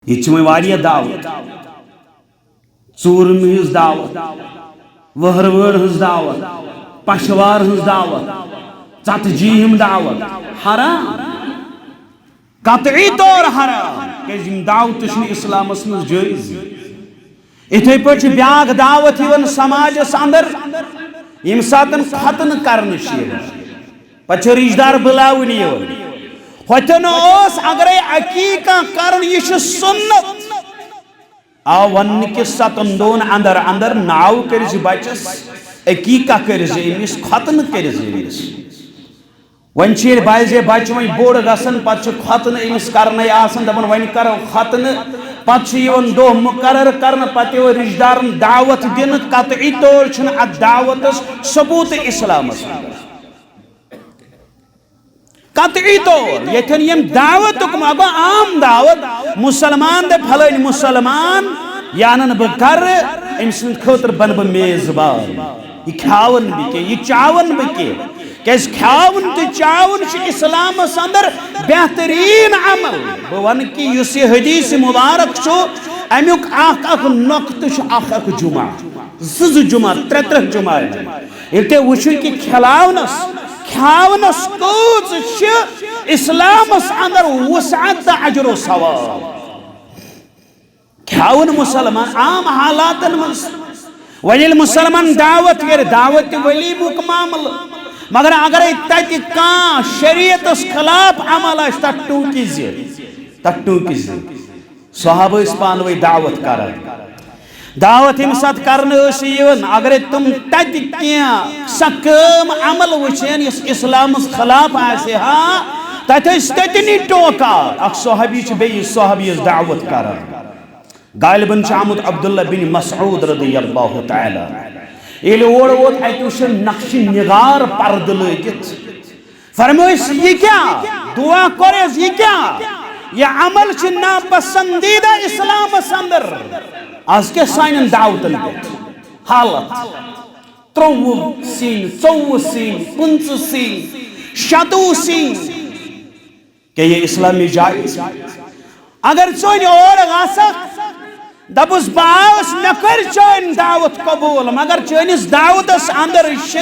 یہ چھ واریہ دعوت ژوٗرِم ہٕنٛز دعوت وہروٲر ہٕنٛز دعوت پشوار ہٕنٛز دعوت ژتجی ہِم دعوت حرام قطعی طور حرام کیٛازِ یِم دعوتہٕ چھنہٕ اسلامس منٛز جٲیز یِتھے پٲٹھۍ چھِ بیٛاکھ دعوت یِوان سماجس اندر ییٚمہِ ساتہٕ ختنہٕ کرنہٕ چھِ یِوان پتہٕ چھِ رشتہٕ دار بُلاوٕنۍ یِوان ہوٚتٮ۪ن اوس اگرے عقیٖقہ کرُن یہِ چھُ سُنت آو وننہٕ کِس 7 دۄہن اندر اندر ناو کٔرۍ زِ بچس عقیٖقہ کٔرۍ زِ أمِس ختنہٕ کٔرۍ زِ أمِس وۄنۍ چھِ ییٚلہِ باسے بچہِ وۄنۍ بوٚڑ گژھان پتہٕ چھُ ختنہٕ أمِس کرنے آسان دپان وۄنۍ کرو ختنہٕ پتہٕ چھُ یِوان دۄہ مُقرر کرنہٕ پتہٕ یِوان رشتہٕ دارن دعوت دِنہٕ قطعی طور چھُنہٕ اتھ دعوتس ثبوٗت اسلامس قطعی طور یتھن یم دعوتک مگو عام دعوت مسلمان دے پھلٲنۍ مسلمان یہ انن بہٕ کرٕ أمۍ سٕنٛدِ خٲطرٕ بنہٕ بہٕ میزبان یہ کھیاون بہٕ کینٛہہ یہ چاون بہٕ کینٛہہ کیٛازِ کھیاون تہٕ چاون چھُ اسلامس اندر بہتریٖن عمل بہٕ ونہٕ کہِ یُس یہِ حدیث مبارک چھُ امیُک اکھ نۄقطہٕ چھُ اکھ جمعہ زٕ جمعہ ترٛےٚ جمعہ ییٚلہِ تُہۍ وٕچھِو کہِ کھلاونس کۭژ چھِ اسلامس اندر وسعت تہٕ اجر و ثواب کھیاون مسلمان عام حالاتن منٛز وۄنۍ ییٚلہِ مسلمان دعوت کرِ دعوت ولیٖمُک معاملہٕ مگر اگرے تتہِ کانٛہہ شریعتس خلاف عمل آسہِ تتھ ٹوٗکہِ زِ صحابہٕ ٲسۍ پانہٕ ؤنۍ دعوت کران دعوت ییٚمہِ ساتہٕ کرنہٕ ٲسۍ یِوان اگرے تِم تتہِ کینٛہہ سۄ کٲم عمل وٕچھن یُس اسلامس خلاف آسہِ ہا تتہِ ٲسۍ تٔتنی ٹوکان اکھ صحابی چھُ بیٚیِس صحابیَس دعوت کران غالباً چھُ آمُت عبداللہ بن مسعود رضی اللہ تعالیٰ ییٚلہِ اور ووت اتہِ وٕچھن نقشہِ نِگار پردٕ لٲگِتھ فرمٲیس یہِ کیٛاہ دعا کوٚرُس یہِ کیٛاہ یہِ عمل چھُ ناپسندیدہ اسلامس اندر آز کیٛاہ سانٮ۪ن دعوتن پٮ۪ٹھ حالت 23 سِنۍ 24 سِنۍ 25 سِنۍ 27 سِنۍ کیٛاہ یہِ اسلامی جایز اگر ژٕ اور گژھکھ دپُس بہٕ آوُس مےٚ کٔر چٲنۍ دعوت قبوٗل مگر چٲنِس دعوتس اندر چھِ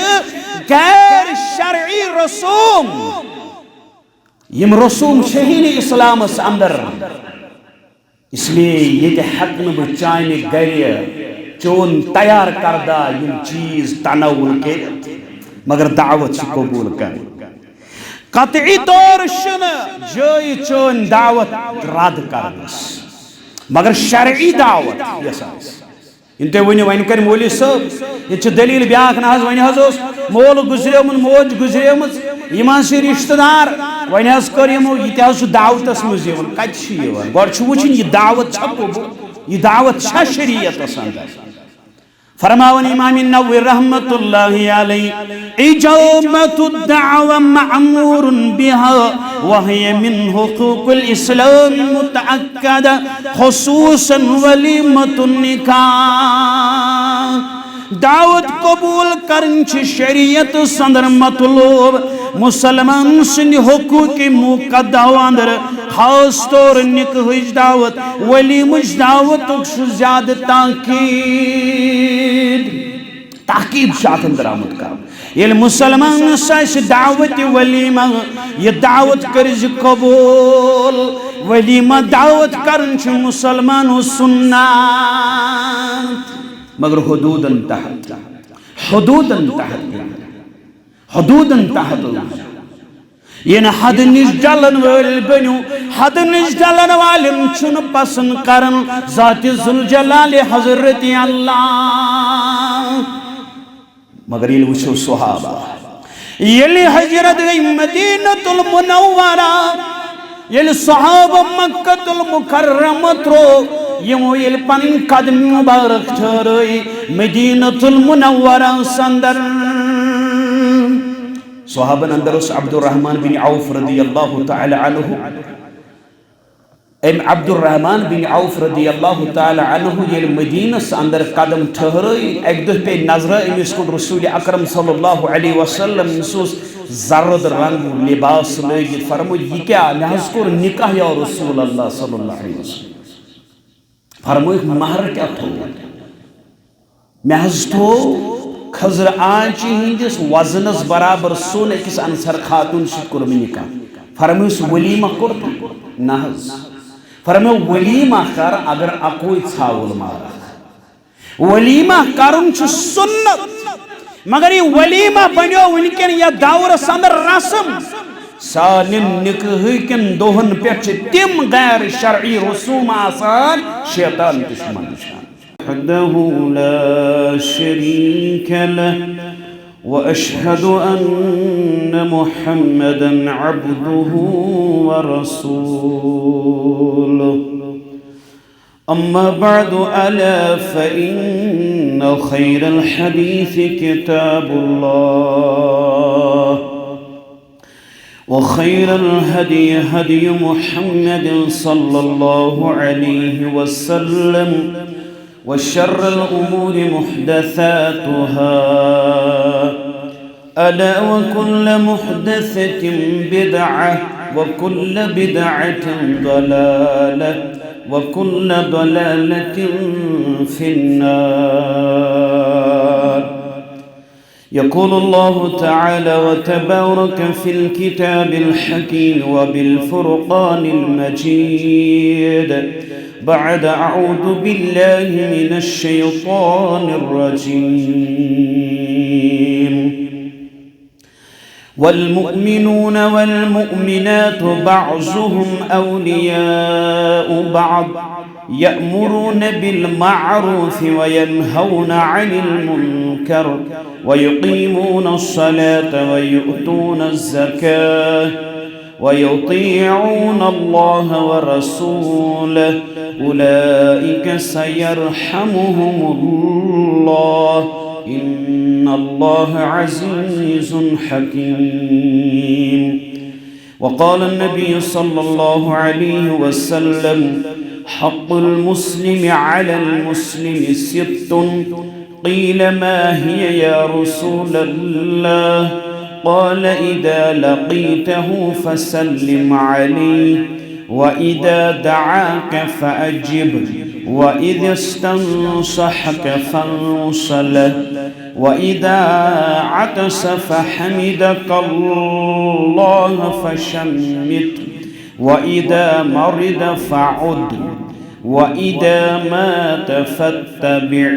غیر شرعی رسوٗم یِم رسوٗم چھِی نہٕ اسلامس اندر اس لیے ییٚتہِ ہٮ۪کہٕ نہٕ بہٕ چانہِ گرِ چون تیار کردہ یِم چیٖز تناول کٔرِتھ مگر دعوت چھِ قبوٗل کرٕنۍ قطعی طور چھُنہٕ جٲیز چٲنۍ دعوت رد کرنس مگر شرعی دعوت یۄس آسہِ یِم تُہۍ ؤنِو وۄنۍ کر مولوی صٲب ییٚتہِ چھِ دٔلیٖل بیٛاکھ نہ حظ وۄنۍ حظ اوس مول گُزریومُت موج گُزریمٕژ یِم حظ چھِ رشتہٕ دار وۄنۍ حظ کٔر یِمو یہِ تہِ حظ چھُ دعوتس منٛز یِوان کتہِ چھُ یِوان گۄڈٕ چھُ وٕچھُن یہِ دعوت چھا قبوٗل یہِ دعوت چھا شریعتس اندر فرماون امام نووی رحمت اللہ علیہ اجابت الدعوة معمور بها وهي من حقوق الاسلام متأكدة خصوصا وليمة النکاح دعوت قبول کرن چھ شریعت اندر مطلوب مسلمان سند حقوق مقدہ اندر خاص طور نکاحٕچ دعوت ولیمٕچ دعوت زیادہ تاکید شاط اندر آمد کر یل مسلمان ساس دعوت ولیمہ یہ دعوت کرز قبول ولیمہ دعوت کرن چھ مسلمان سنت مگر حدودن تحت ین حد نش ڈلن ول بنو حد نش ڈلن والن چھن پسند کرن ذات ذوالجلال حضرت اللہ مگر یل وچھو صحابہ یل حجرت گئی مدینۃ المنورہ یل صحابہ مکۃ المکرمہ ترو یمو یل پن قدم مبارک ٹھہرٲے مدینۃ المنورہ اندر صحابن اندر اس عبد الرحمن بن عوف رضی اللہ تعالی عنہ عبد الرحمن بن عوف رضی اللہ تعالی عنہ یل مدینس اندر قدم ٹھہرٲے ایک دہ پے نظر امس کن رسول اکرم صلی اللہ علیہ وسلم سوس زرد رنگ لباس لگت فرمو یہ کیا مے حظ کور نکاح یا رسول اللہ صلی اللہ علیہ وسلم فرموک مہر کیا تھو محض تھو خضر آنچی ہندس وزنس برابر سون اکس انصر خاتون سے کرمی نکاح فرموس ولیمہ کرتا نحض فرمو ولیمہ کر اگر اکوئی ژھاول مارا ولیمہ کرن چھ سنت مگر یہ ولیمہ بنیو ونکن یا دور سندر رسم سالن نکاح کن دوہن پیچھ تم غیر شرعی رسوم آسان شیطان دشمن شان وحده لا شريك له وأشهد أن محمدا عبده ورسوله أما بعد ألا فإن خير الحديث كتاب الله وخير الهدي هدي محمد صلى الله عليه وسلم وشر الأمور محدثاتها ألا وكل محدثة بدعة وكل بدعة ضلالة وكل ضلالة في النار يقول الله تعالى وتبارك في الكتاب الحكيم وبالفرقان المجيد بعد أعوذ بالله من الشيطان الرجيم والمؤمنون والمؤمنات بعضهم أولياء بعض يأمرون بالمعروف وينهون عن المنكر ويقيمون الصلاة ويؤتون الزكاة ويطيعون الله ورسوله أولئك سيرحمهم الله إن الله عزيز حكيم وقال النبي صلى الله عليه وسلم حق المسلم على المسلم 6 قيل ما هي يا رسول الله قال إذا لقيته فسلم عليه وإذا دعاك فأجب وإذا استنصحك فانصله وإذا عطس فحمدك الله فشمت وإذا مرض فعد وإذا مات فاتبع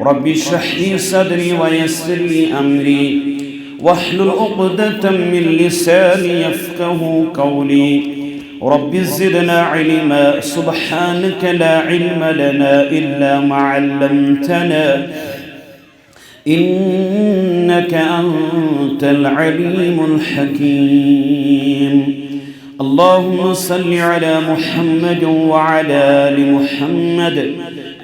رب اشرح لي صدري ويسر لي أمري واحلل عقدة من لساني يفقه قولي رب زدنا علما سبحانك لا علم لنا إلا ما علمتنا إنك أنت العليم الحكيم اللهم صل على محمد وعلى آل محمد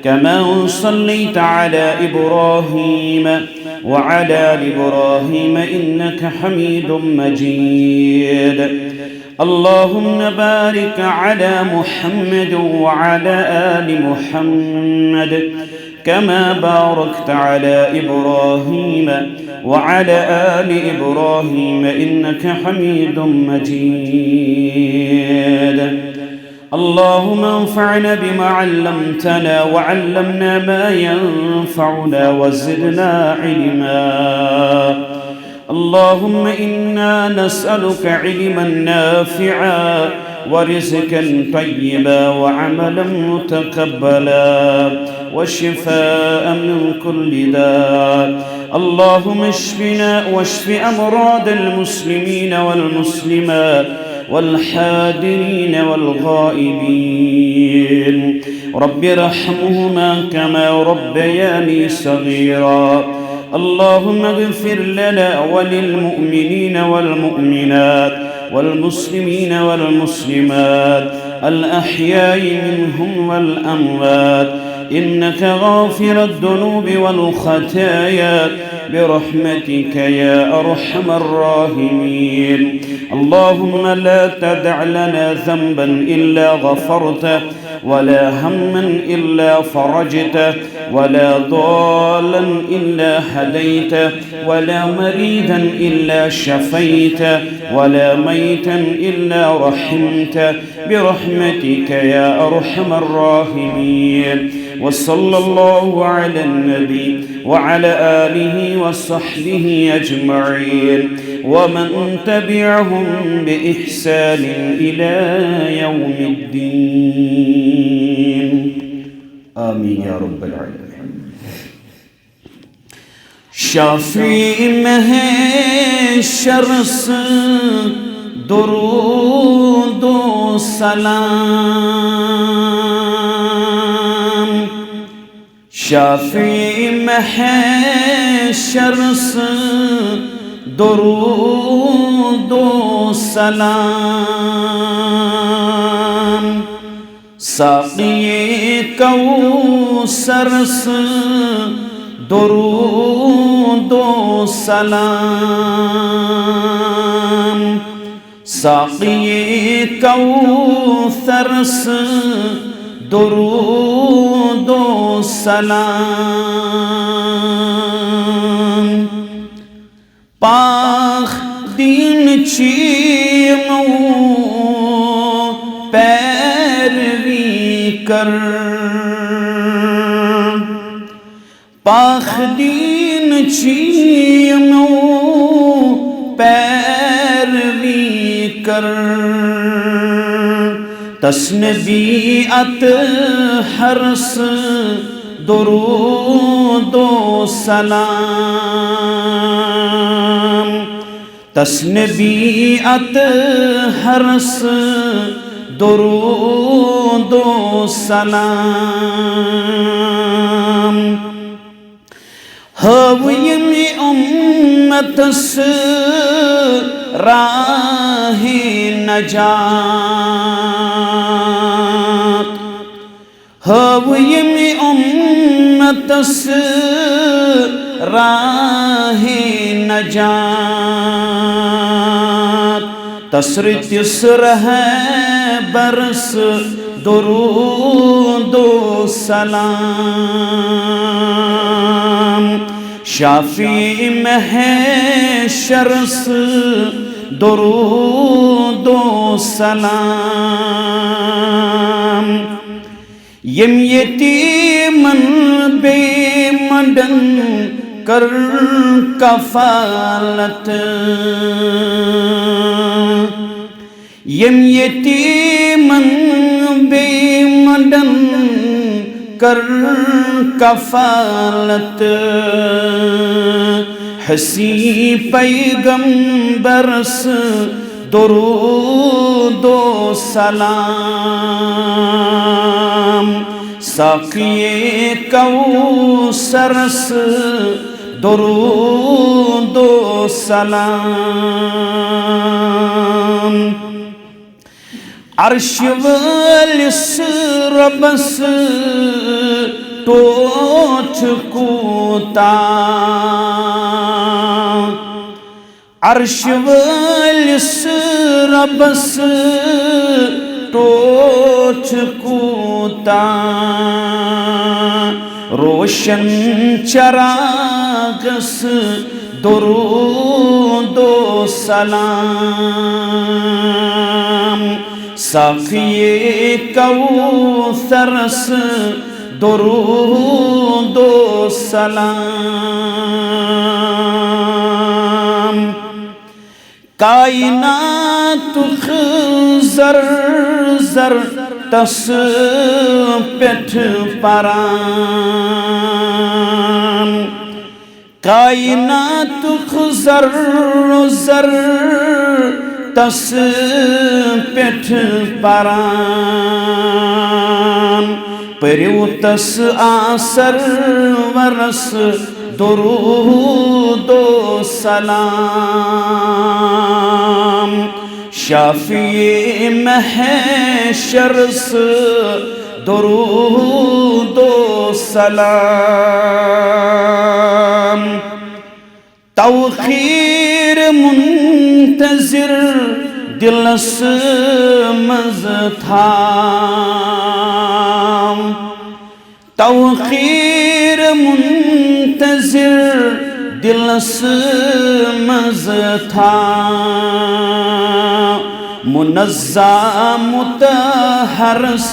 كما صليت على إبراهيم وعلى آل إبراهيم إنك حميد مجيد اللهم بارك على محمد وعلى آل محمد كما باركت على إبراهيم وعلى آل إبراهيم إنك حميد مجيد اللهم انفعنا بما علمتنا وعلمنا ما ينفعنا وزدنا علما اللهم إنا نسألك علما نافعا ورزقا طيبا وعملا متقبلا وشفاء من كل داء اللهم اشفنا واشف أمراض المسلمين والمسلمات والحاضرين والغائبين رب ارحمهما كما ربياني صغيرا اللهم اغفر لنا وللمؤمنين والمؤمنات والمسلمين والمسلمات الأحياء منهم والأموات إنك غافر الذنوب والخطايا برحمتك يا أرحم الراحمين اللهم لا تدع لنا ذنبا إلا غفرته ولا هما إلا فرجته ولا ضالا إلا هديته ولا مريضا إلا شفيته ولا ميتا إلا رحمته برحمتك يا أرحم الراحمين. وصلى الله على النبي وعلى آله وصحبه أجمعين ومن تبعهم بإحسان إلى يوم الدين. آمين يا رب العالمين. شافعی محشر سے درود و سلام. شافعی محشر سے درود و سلام. ساقی کوثر سے درود و سلام. ساقی کوثر سے درود و سلام. پاک دین چیمو پیروی کر. پاک دین چیمو پیروی کر. تسنبیعت حرس درود و سلام. تسنبیعت حرس درود و سلام. ہویم امت سے راہ نجات. ہویم امت سے راہ نجات. تسرتس رہ برس درود و سلام. شافعی محشر سے درود و سلام. یم یتیمن بے مدن کر کفالت. یم یتیمن بے مدن کر کفالت. حسی پیغمبر سے درود و سلام. ساقی کوثر سے درود و سلام. عرش والس رب سے ٹوٹ کوتا. عرش والس رب سے ٹوٹ کوتا. روشن چراغ سے درود و سلام. ساقی کوثر سے درود و سلام. کائنات خزر زر تس پٹھ پران. کائنات خزر زر تس پٹھ پران. پریو تس آسر ورس درود و سلام. شافعی محشر سے درود و سلام. توخیر منتظر دلس مز تھام توقیر منتظر دلس مز تھام منزہ متحرس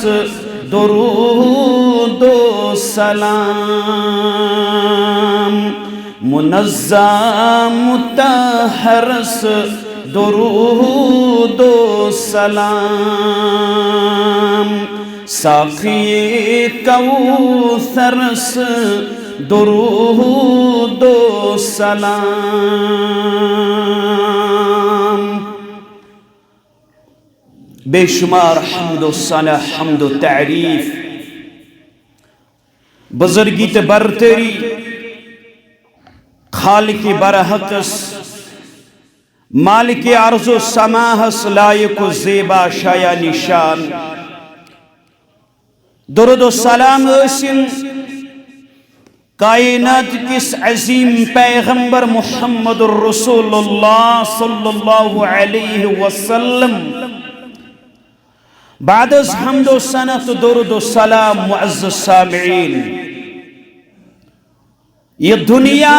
درود و سلام منزہ متحرس درود و سلام ساقی کوثرس درود و سلام بے شمار حمد و ثنا حمد و تعریف بزرگی تے برتری خالق برحقس مالک عرض و سماحس لائق و زیبا شایا نشان درود و سلام ٲسِن کائنات کس عظیم پیغمبر محمد الرسول اللہ صلی اللہ علیہ وسلم بعد از حمد و ثنا تو درود و سلام معزز سامعین یہ دنیا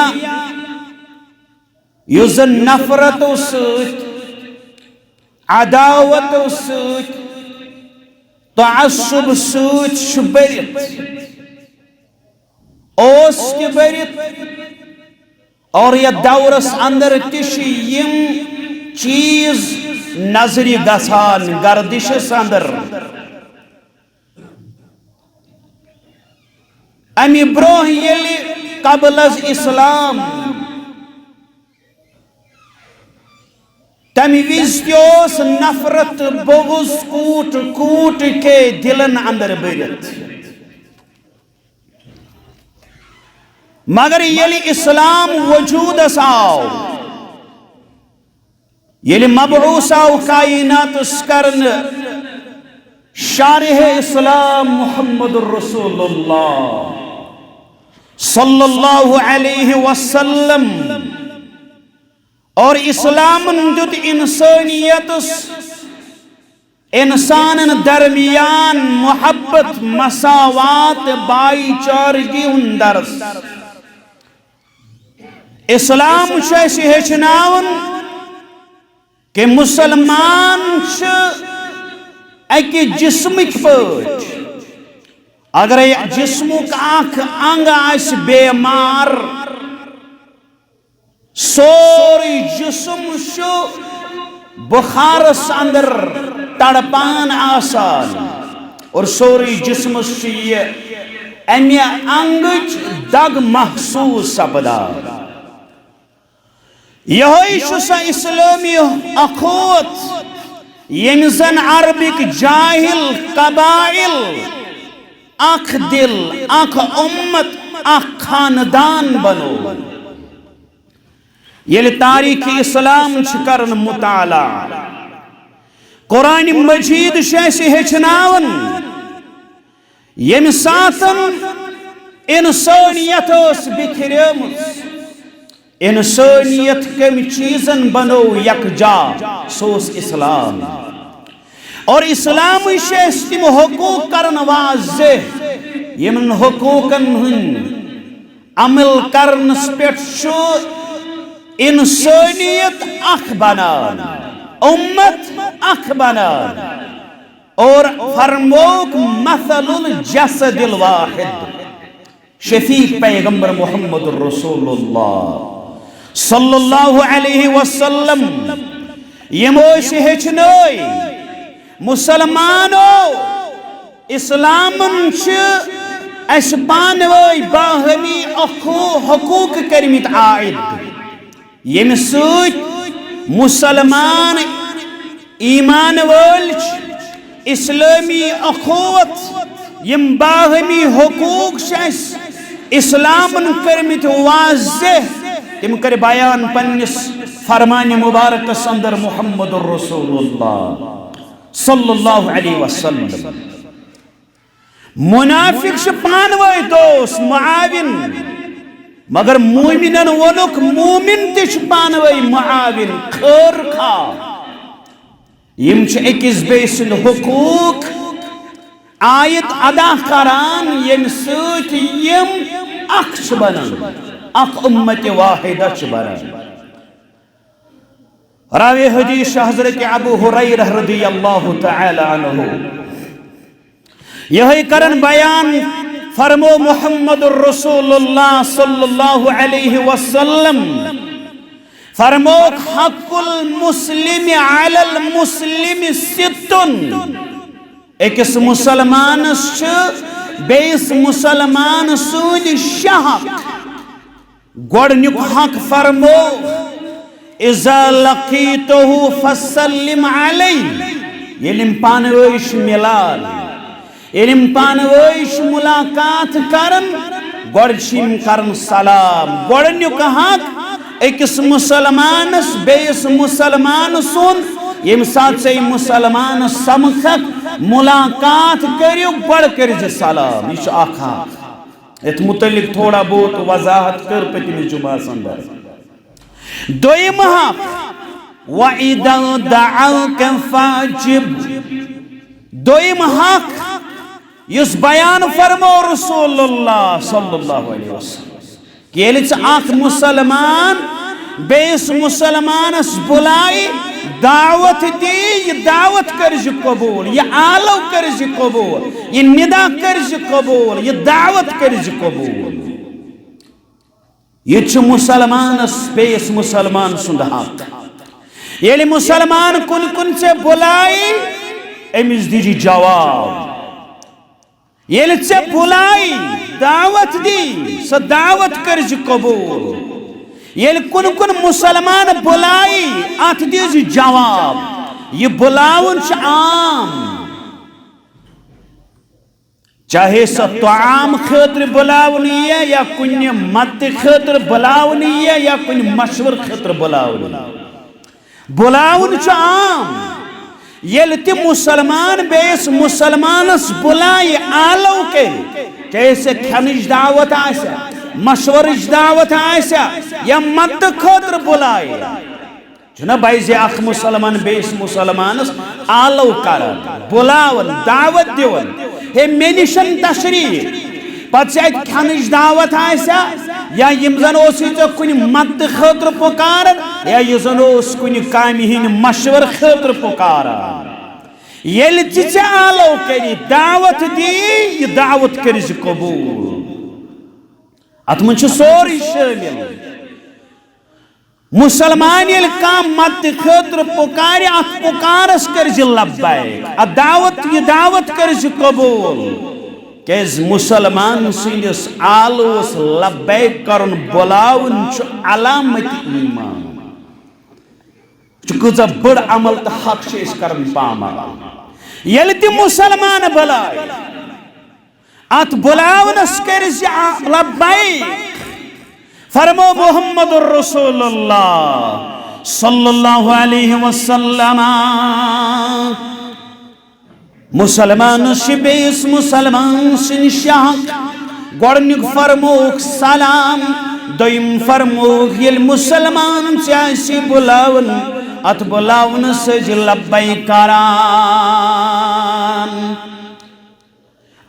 یزن نفرت و سوت عداوت و سوت تعصب سوت شبرت اوس کی برت اور یہ دورس اندر تشی یم چیز نظری گسان گردش اندر امی بروہ یلی قبل از اسلام تمی ویزتیوس نفرت بغض کوٹ کوٹ کے دلن اندر برت مگر یلی اسلام وجود آو یلی مبعوث آو کائنات اسکرن شارح اسلام محمد الرسول اللہ صلی اللہ علیہ وسلم اور اسلام دیت انسانیت انسان درمیان محبت مساوات بائی چارگی درس اسلام شیسی ہچناون کہ مسلمان اکی جسمک پوچ اگر جسمک آنکھ انگ آس بیمار سوری جسم شو بخارس اندر تڑپان آسان اور سوری جسم شیئے امی انگج دگ محسوس سپدا یہی شسا اسلامی اخوت یمزن عربک جاہل قبائل اخ دل اخ امت اخ خاندان بنو یل تاریخ اسلام کرن مطالعہ قرآن مجید شیسی ہچناون یم ساتن انسانیت اس بکھریمت انسانیت کم چیزن بنو یکجا سوس اسلام اور اسلام شیس تم حقوق کرن واضح یمن حقوقن ہن عمل کرنس پیٹ شو انسانیت اخ بنان امت اخ بنان اور فرموک مثل الجسد الواحد شفیق پیغمبر محمد الرسول اللہ صلی اللہ علیہ وسلم یموش ہچنوئی مسلمانو اسلامن چھ اسپانوئی باہمی حقوق کرمت عائد یم سوچ مسلمان ایمان ولچ اسلامی اخوت یم باہمی حقوق شیس اسلامن کرمت واضح تم کر بیان پنس فرمان مبارک اندر محمد الرسول اللہ صلی اللہ علیہ وسلم منافق سے پانوئی دوست معاون مگر مومنن ونک مومن تش پانوئی معاون خیر خواہ یم چھ اکس بیٚیہِ سٕنٛدِ حقوٗق آیت ادا کران یم سۭتۍ یم اکھ چھ بنان اکھ امت واحدہ چھ بنان راوی حدیث حضرت ابو ہریرہ رضی اللہ تعالی عنہ یہ کرن بیان فرمو محمد الرسول اللہ صلی اللہ علیہ وسلم فرمو حق المسلم علی المسلم ستن ایکس مسلمانس چھ بیس مسلمان سود شحق گوڑنیک حق فرمو اذا لقیتہو فسلم علی یلم پانویش ملال یلم پانویش ملاقات کرن گوڑشیم کرن سلام گوڑنیک حق ایکس مسلمانس بیس مسلمان سود یم سات سے مسلمان سمکھک ملاقات کریو بڑھ کر سلام یہ آخا ات متعلق تھوڑا بہت وضاحت کر پتنی جمعہ سندر دویم حق وَإِذَا دَعَوْكَ فَاجِبْ دویم حق یس بیان فرمو رسول اللہ صلی اللہ علیہ وسلم کہ یہ اخ مسلمان بیس مسلمانس بلائی دعوت دی یہ دعوت کرج قبول یہ آلو کرج قبول یہ ندا کرج قبول یہ دعوت کرج قبول یہ مسلمانس بیس مسلمان سند حق یہ مسلمان کن کن سے بلائی امس دیجی جواب یہ سے بلائی دعوت دی سو دعوت کرج قبول یہ کن کن مسلمان بلائی آت دیجی جواب یہ بلاون عام چاہے سا طعام خطر بلاونی ہے یا کن مت خطر بلاونی ہے یا کن مشور خطر بلاونی بلاون عام یہ تی مسلمان بیس مسلمانس بلائی آلو کے کیسے کھنج دعوت آسا مشورش دعوت آسا یا مت خطر بلائی چنا بائزی اخ مسلمان بیس مسلمانس آلو کرن بلاون دعوت دیون ہے منشن تشریح پت سے کھنج دعوت آسا یا یم زن اسی تو کن مت خطر پکارن یا یہ زن اس کن کامی مشور خطر پکارن یل چیچے آلو کری دعوت دی یہ دعوت کریز قبول اتمن چھ سوری شامل مسلمان یل کام مت خطر پکاری ات پکارس کرج لبیک ات دعوت یہ دعوت کرج قبول کیز مسلمان سندس آلوس لبیک کرن بلاون چھ علامت ایمان چکوزا بڑ عمل تا حق شیش کرن پاما یل تی مسلمان بلائی ات بلاونس کرز لبیک فرمو محمد الرسول اللہ صلی اللہ علیہ وسلم مسلمان شبیس مسلمان سنشاق گوڑنک فرموک سلام دویم فرموک یل مسلمان چاہیسی بلاون ات بلاون سج لبائی کران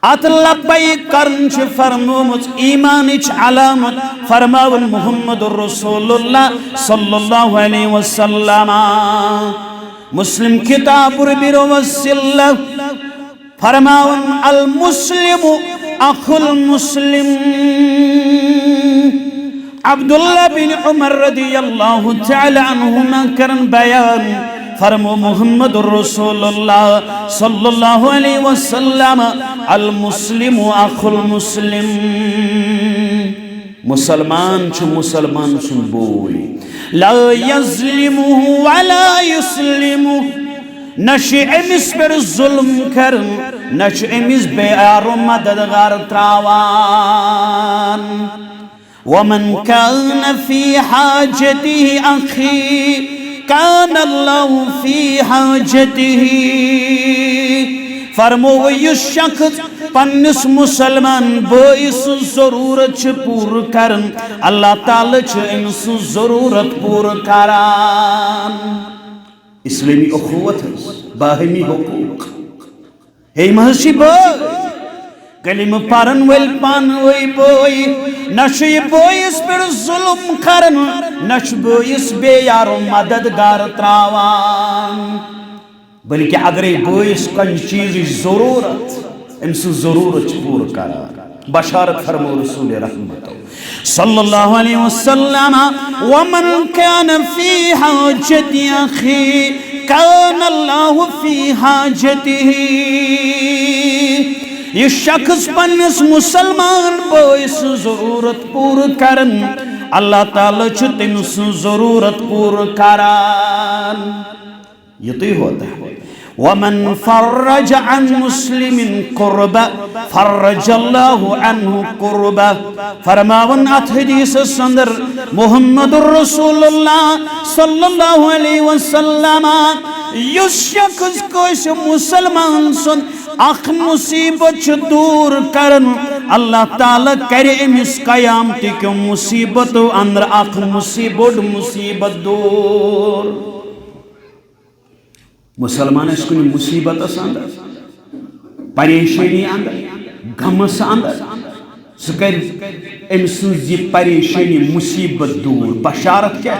ات لبائی کرن چھ فرمومت ایمانچ علامت فرماون محمد الرسول اللہ صلی اللہ علیہ وسلم مسلم کتاب ربیر وسلم فرماون المسلم اخو المسلم عبداللہ بن عمر رضی اللہ تعالی عنہما کرن بیان فرمو محمد الرسول اللہ صلی اللہ علیہ وسلم المسلم اخو المسلم مسلمان چھ مسلمان سن بوئی لا یظلمه ولا یسلمه نش امس پر ظلم کرن نش امس بیار مددگار تراوان ومن كان في حاجته أخي كان الله في حاجته فرمو یس شخص پنس مسلمان بائس ضرورت پور کرن اللہ تعالی امس ضرورت پور کران اسلامی اخوت باہمی حقوق ہے مہسی بھائی کلمہ پرن ول پانوئی بوئی نش بوئیس پر ظلم کرن نش بوئیس بے یارو مددگار تراوان بلکہ اگر بوئیس کن چیز ضرورت امس ضرورت پور کرا بشارت فرمو رسول رحمت صلی اللہ علیہ وسلم ومن كان في حاجة أخي كان الله في حاجته یہ شخص پنس مسلمان بوئیس ضرورت پور کرن اللہ تعالیٰ چھو تمس ضرورت پور کران یہ تو ہی ہوتا ہے ومن فرج عن مسلم قربہ فرج اللہ عنہ قربہ فرماون ات حدیث سندر محمد الرسول اللہ صلی اللہ علیہ وسلم یس شخص کوش مسلمان سن اخ مصیبت دور کرن اللہ تعالیٰ کرے امس قیامت کیوں مصیبت اندر اخ مصیبت دور مسلمان اس کو مصیبت اندر پریشانی اندر غمس اندر سکر امس یہ پریشانی مصیبت دور بشارت کیا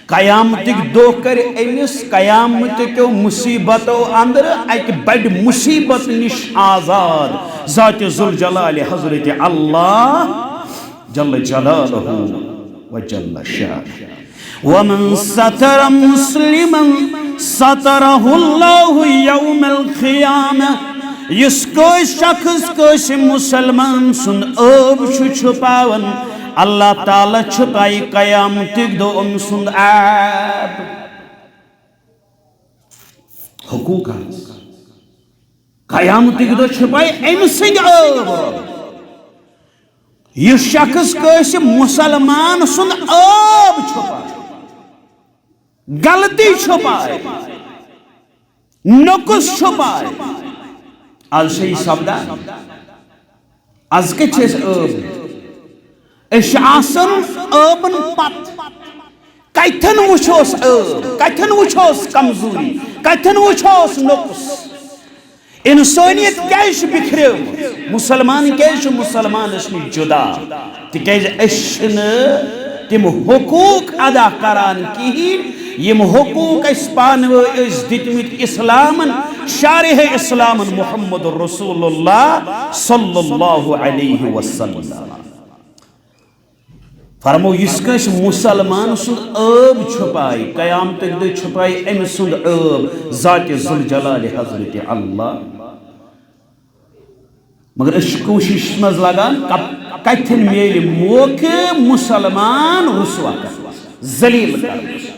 قیامتک دو کر امس قیامت کیو مصیبتو اندر ایک بڑ مصیبت نش آزاد ذات ذوالجلال حضرت اللہ جل جلالہ و جل شانہ ومن ستر مسلما سترہ اللہ یوم القیامہ اس کوئی شخص کوئی مسلمان سن عیب چھپاون اللہ تعالیٰ چھپائی قیامتک دو سن عیب حقوق قیامتک دو چھپائی ام سن عیب یہ شخص کوئی مسلمان سن عیب چھپائی غلطی چھپائے نقص چھپائے آج سے سبدا آج کے چھس عیب اس آسن عیبن پت کتن وچھوس عیب کتن وچھوس کمزوری کتن وچھوس نقص انسانیت کیش بکھرو مسلمان کیش مسلمان اس میں جدا تکیز اشن تم حقوق ادا کران کی یم حقوق اس پانو اس دتمت اسلامن شارح اسلامن محمد رسول اللہ صلی اللہ علیہ وسلم فرمو اس کش مسلمان سن عیب چھپائی قیامت دے چھپائی ام سن عیب ذات ذوالجلال حضرت اللہ مگر اس کوشش مز لگان کتن میل موقع مسلمان رسوا کر ذلیل کر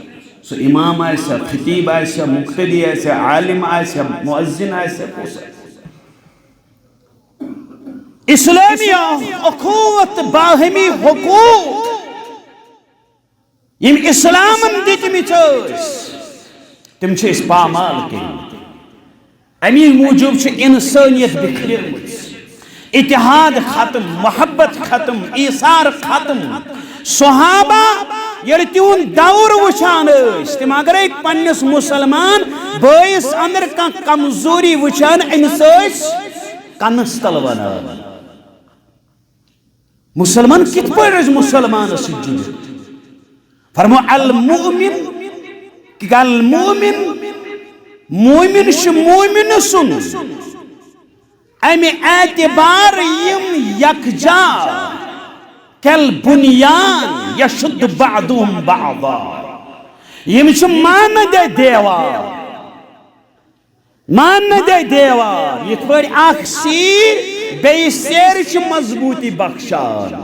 سو امام آئیسا خطیب آئیسا مقتدی آئیسا عالم آئیسا مؤذن آئیسا اسلامی اخوت باہمی حقوق یم اسلامن دتمت تم چھ اس پامال کرمت امی موجوب چھ انسانیت بکھرمت اتحاد ختم محبت ختم ایثار ختم صحابہ یل تیون دور وچھان تم اگر پنس مسلمان بائیس اندر کمزوری وچھان امس کنس تل ونان مسلمان کت پہ مسلمان سجن فرمو المؤمن مومن مومن سن امی اعتبار یم یکجا کل بنیان یشد بعضهم بعضا یم چھ مان دے دیوار یہ پڑ اخ سیر بی سیر چھ مضبوطی بخشان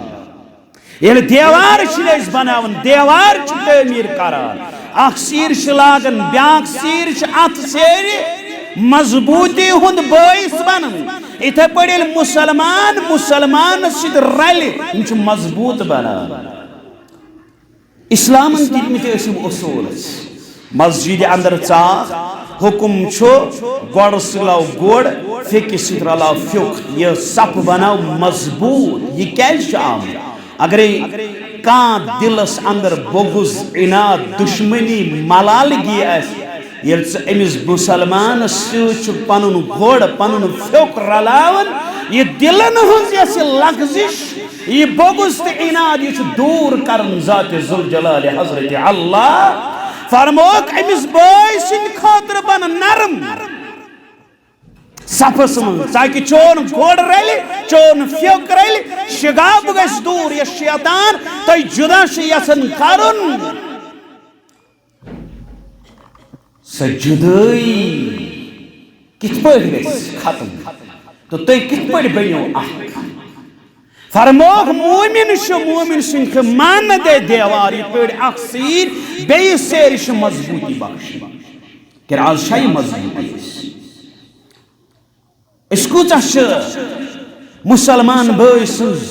یل دیوار چھ بناون دیوار چھ تعمیر کران اخ سیر چھ لاگن بیاکھ سیر چھ ات سیر مضبوطی ہند باعث بنن اتھے پڑھ مسلمان سید رل مضبوط بنان اسلامن دتمت اصول مسجد اندر ژاہ حکم چھو گوڑ سلاو گوڑ فک سید رلاو فک یہ صف بناو مضبوط یہ کیش عام اگر کان دلس اندر بغض عناد دشمنی ملالگی ایس یل امس مسلمان پن گوڑ پن پھیوک رلاون یہ دلن ہز یس لغزش یہ بغض تو عناد یہ دور کرن ذات ذوالجلال حضرت اللہ فرموک امس بھائی سند خاطر بن نرم صفس من تاکہ چون گوڑ رلی چون فیوک رلی شگاب گس دور یہ شیطان تو جدا یسن کرن سجدائی کت پہ گس ختم تو تھی کت پہ بنو اخ فرموک مومن سنکھ مان دے دیوار یہ پہ اخ سیر بی سیرش مضبوطی بخش کہ آز شائی مضبوطی اس کو چاہش مسلمان بھائی سنز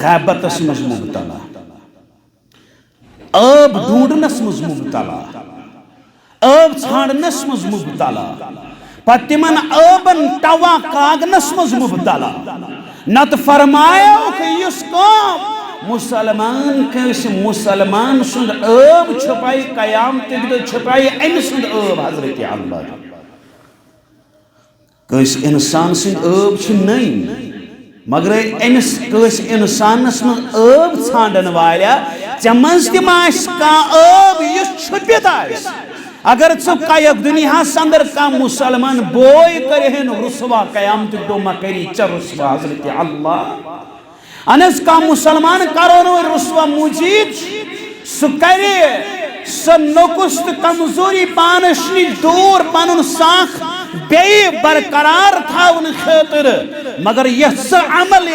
غیبتس مز مبتلا آب ڈھونڈنس مز مبتلا آب ژھانڈنس مز مبتلا پتہ تمن آبن ٹوا کاغنس مز مبتلا نت فرمایا کہ اس قوم مسلمان کس مسلمان سند آب چھپائی قیامت دہ چھپائی ام سند آب حضرت اللہ کس انسان سند آب چھ نہیں مگر امس کس انسانس من آب ژھانڈن والا چمز تم کا آب اس چھپت آس اگر ثق دنیا اندر کا مسلمان بوئے کرہن رسوا قیامت دو مکری چا رسوا حضرت اللہ انس کا مسلمان کرو رسوا مجید سہ کرے سہ نقص کمزوری پانش نش دور پن ساکھ بی برقرار تھاون خاطر مگر یہ سہ عمل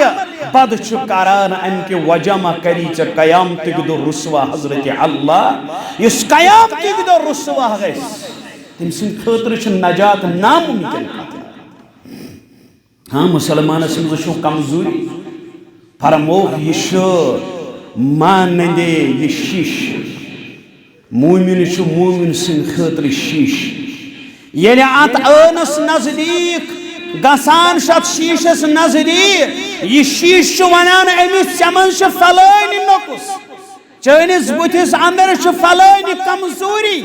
بد کران ام کی وجہ ما کری چا قیامت دو رسوا حضرت اللہ اس قیامت دو رسوا گیس تم سن خاطر چھ نجات ناممکن ہاں مسلمان سن وچھو کمزوری فرموک یہ مانندے یہ شیش مومن چھ مومن سن خاطر شیش یعنی ات آنس نزدیک گسان شت شیشس نزدیک یہ شیش ونان امس چمن فلانی نقص چانس بتس اندر فلانی کمزوری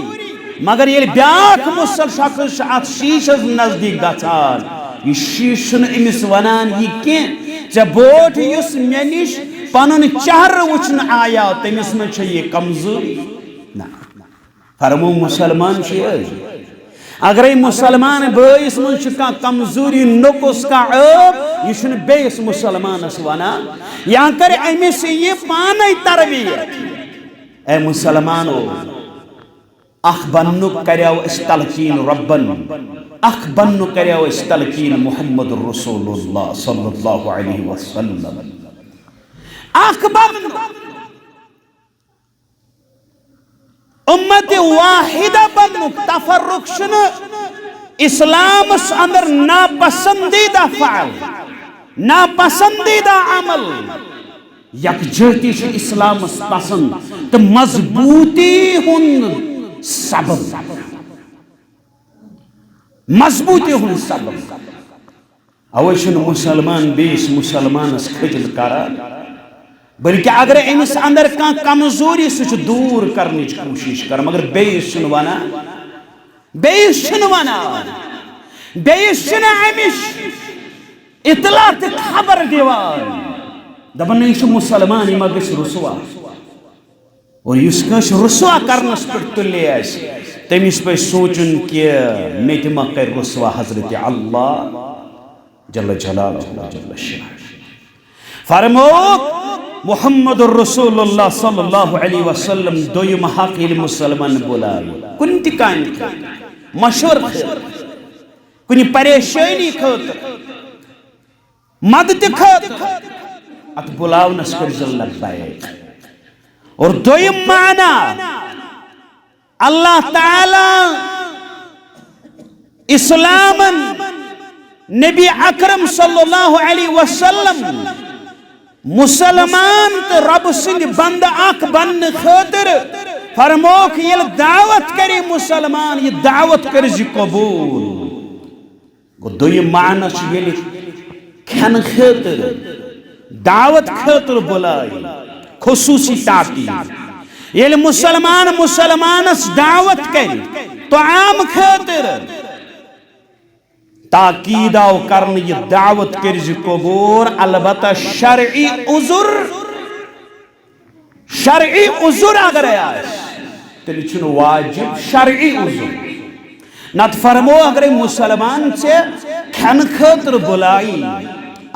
مگر یہ بیاکھ مسل شخص ات شیشس نزدیک گژھان یہ شیش امس ونان یہ کی ژے بوٹ یس مے نش پنن چہر وچھن آیا تمس من یہ کمزوری نہ فرمو مسلمان اگر مسلمان بائیس من کمزوری نقص کا عیب یہ بیس مسلمانس ونان یا کر امس یہ پانے تربیت اے مسلمانو اخ بنو کریو اس تلقین ربن اخ بنو کریو اس تلقین محمد رسول اللہ صلی اللہ علیہ وسلم اخ بنو امت واحدہ بنو تفرق شن اسلام اندر ناپسندیدہ فعل ناپسندیدہ عمل یکجہتی چھ اسلام پسند تو مضبوطی ہن سبب مضبوطی ہن سبب اوشن مسلمان بیس مسلمان کھجل کرا بلکہ اگر امس اندر کان کمزوری سہ دور کرنے کوشش کر مگر بیس چھ ونان بیس چھ ونان بیس چھ امس اطلاع خبر دیوان دپان یہ مسلمان یہ ما گژھِ رسوا اور اس کس رسوا کرنس پہ تلے آس تمس پہ سوچن کہ مے تہ ما کر رسوا حضرت اللہ جل جلالہ جل شانہ فرموک محمد الرسول اللہ صلی اللہ علیہ وسلم دویم حق مسلمان بلائی کن تہ کان مشور کن پریشانی خاطر مدد خاطر ات بلاونس کر لبیک اور دویم معنی اللہ تعالی اسلام نبی اکرم صلی اللہ علیہ وسلم مسلمان تو رب سند بند اک بن خاطر فرموک یل دعوت کری مسلمان یہ دعوت کر قبول گو دویم معنی یل کھن خاطر دعوت خاطر بلائی خصوصی تاکید یل مسلمان مسلمانس دعوت کری طعام خاطر تاکید آو کرن یہ دعوت کرز قبول البتہ شرعی عذر اگر آس تیل چھن واجب شرعی عذر نت فرمو اگر مسلمان سے کھن خاطر بلائی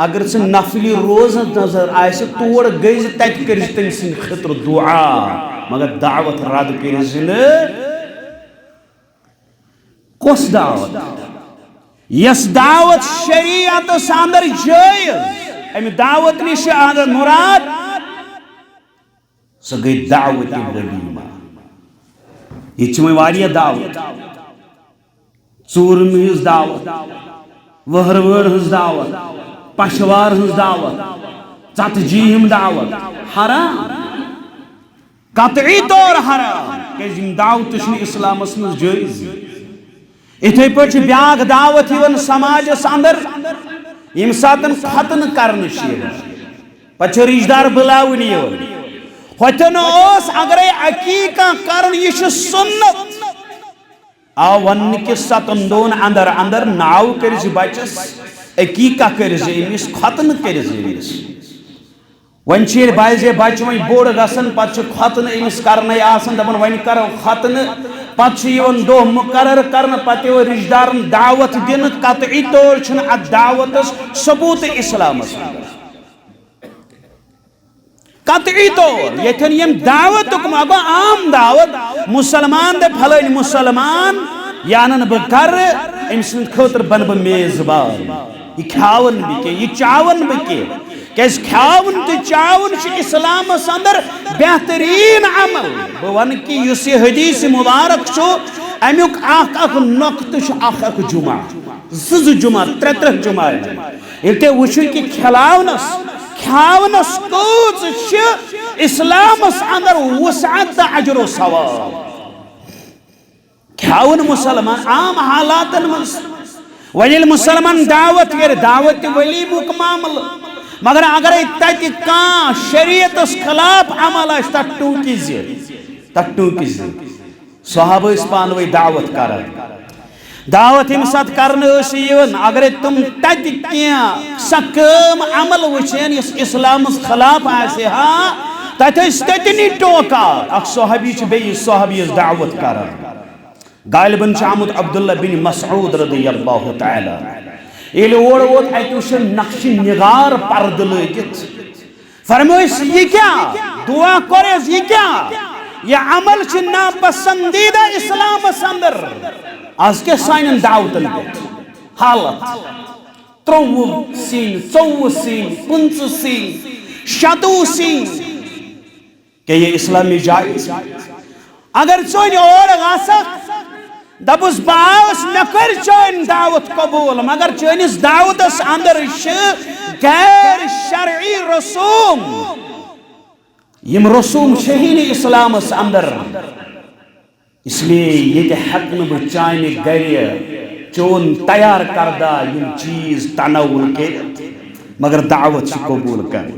اگر سے نفلی روز نظر آئے تور گئی تت کر تم سن خاطر دعا مگر دعوت رد کر کس دعوت یس دعوت شریعت اندر جائز ام دعوت نش مراد سو گئی دعوت ولیمہ یہ چھ واریاہ دعوت ژوٗرِم ہٕنٛز دعوت وہروٲر ہٕنٛز دعوت پشوار ہٕنٛز دعوت ژتجی ہٕنٛز دعوت حرام قطعی طور حرام کیٛازِ یِم دعوتہٕ چھنہٕ اسلامس منٛز جٲیز یِتھے پٲٹھۍ چھِ بیٛاکھ دعوت یِوان سماجس اندر ییٚمہِ ساتہٕ ختنہٕ کرنہٕ چھِ یِوان پتہٕ چھِ رشتہٕ دار بُلاوٕنۍ یِوان ہوٚتٮ۪ن اوس اگرے عقیٖقہ کرُن یہِ چھُ سُنت آو ون کس 7 دۄہن اندر اندر ناو کرز بچس عقیقہ کرز امس ختن کرز امس ون چھ بازے بچ وۄنۍ بوڑ گژھان پتہٕ چھُ ختن امس کرنے آسان دپان وۄنۍ کرو ختن پتہٕ چھُ یِوان دۄہ مقرر کرنہٕ پتہٕ یِوان رشتہٕ دارن دعوت دنہٕ قطعی طور چھُنہٕ اتھ دعوتس ثبوت اسلامس قطعی طور یتھن یم دعوت مگر عام دعوت مسلمان دے پھلٲنۍ مسلمان یانن بہٕ کرٕ أمۍ سٕنٛدِ خٲطرٕ بنہٕ بہٕ میزبان یہِ کھیاون بہٕ کینٛہہ یہِ چاون بہٕ کینٛہہ کیٛازِ کھیاون تہٕ چاون چھُ اسلامس اندر بہتریٖن عمل بہٕ ونہٕ کہِ یُس یہِ حدیث مبارک چھُ امیُک اکھ نۄقطہٕ چھُ اکھ جمعہ زٕ جمعہ ترٛےٚ جمعہ ییٚلہِ تُہۍ وٕچھِو کہِ کھلاونس کۭژ چھِ اسلامس اندر وسعت تہٕ اجر و ثواب کھیاون مسلمان عام حالاتن منٛز وۄنۍ ییٚلہِ مسلمان دعوت کرِ دعوت ولیٖمُک معاملہٕ مگر اگرے تتہِ کانٛہہ شریعتس خلاف عمل آسہِ تتھ ٹوٗکہِ زِ صحابہٕ ٲسۍ پانہٕ ؤنۍ دعوت کران دعوت ییٚمہِ ساتہٕ کرنہٕ ٲسۍ یِوان اگرے تِم تتہِ کینٛہہ سۄ کٲم عمل وٕچھن یۄس اسلامس خلاف آسہِ ہا تتہِ ٲسۍ تٔتنی ٹوکان اکھ صحابی چھُ بیٚیِس صحابیَس دعوت کران غالباً چھُ آمُت عبداللہ بن مسعود رضی اللہ تعالی ییٚلہِ اور ووت اتہِ وٕچھ نقشہِ نگار پردٕ لٲگِتھ فرمٲیس یہِ کیٛاہ دعا کوٚرُس یہِ کیٛاہ یہِ عمل چھُ ناپسندیدہ اسلامس اندر آز کیا سانین دعوتن پہ حالت 23 سین 24 سین 25 سین 27 سین کہ یہ اسلامی جائز اگر چون اور غاسق دبس باس میں کر چون دعوت قبول مگر چونس دعوتس اندر غیر شرعی رسوم یم رسوم شہین اسلامس اندر اس لیے یہ حق نہ چانہ گر چون تیار کردہ یم چیز تناول کے مگر دعوت قبول کر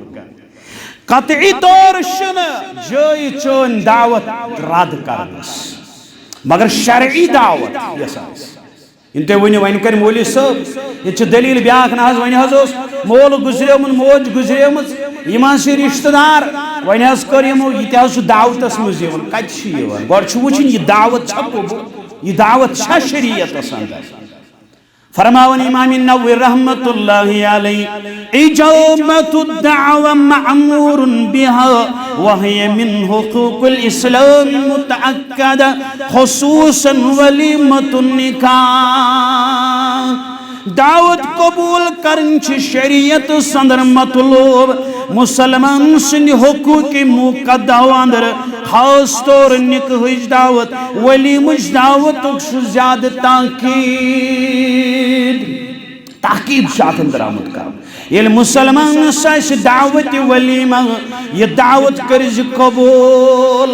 قطعی طور شن جائی چون دعوت رد کرنس مگر شرعی دعوت یس ان تھی ونو ون کر مولوی صاحب یہ دلیل بیاکھ نا ون مول گزریومت موج گزریم یم رشتہ دار ون کر یمو یہ دعوتس مز کت گۄڈٕ چھُ وٕچھُن یہ دعوت چھا قبول یہ دعوت چھا شریعتس اندر فرماون امام النووي رحمت اللہ علیہ اجابت الدعوة معمور بها وهي من حقوق الاسلام متأكدة خصوصا وليمة النکاح دعوت قبول کرن شریعت صدر مطلوب مسلمان سن حقوق مقدہ اندر خاص طور نکاح دعوت ولیمہ دعوت زیادہ تاکید شاط اندر آمد کر یل مسلمان ساس دعوت ولیمہ یہ دعوت کرز قبول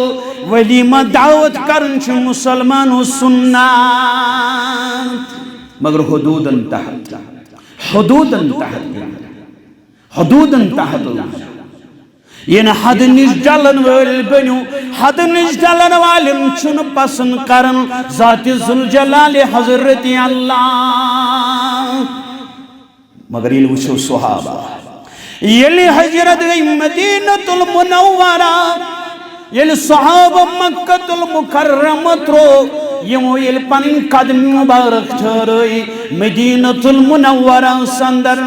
ولیمہ دعوت کرن مسلمان سنت مگر حدوداً تحت ین حد نش ڈلن ول بنو حد نش ڈلن والن چھن پسند کرن ذات ذوالجلال حضرت اللہ مگر یہ وچھو صحابہ یلی حجرت گئی مدینہ المنورہ یلی صحابہ مکہ المکرمہ ترو یمو یل پن قدم مبارک ٹھہرائی مدینہ المنورہ سندر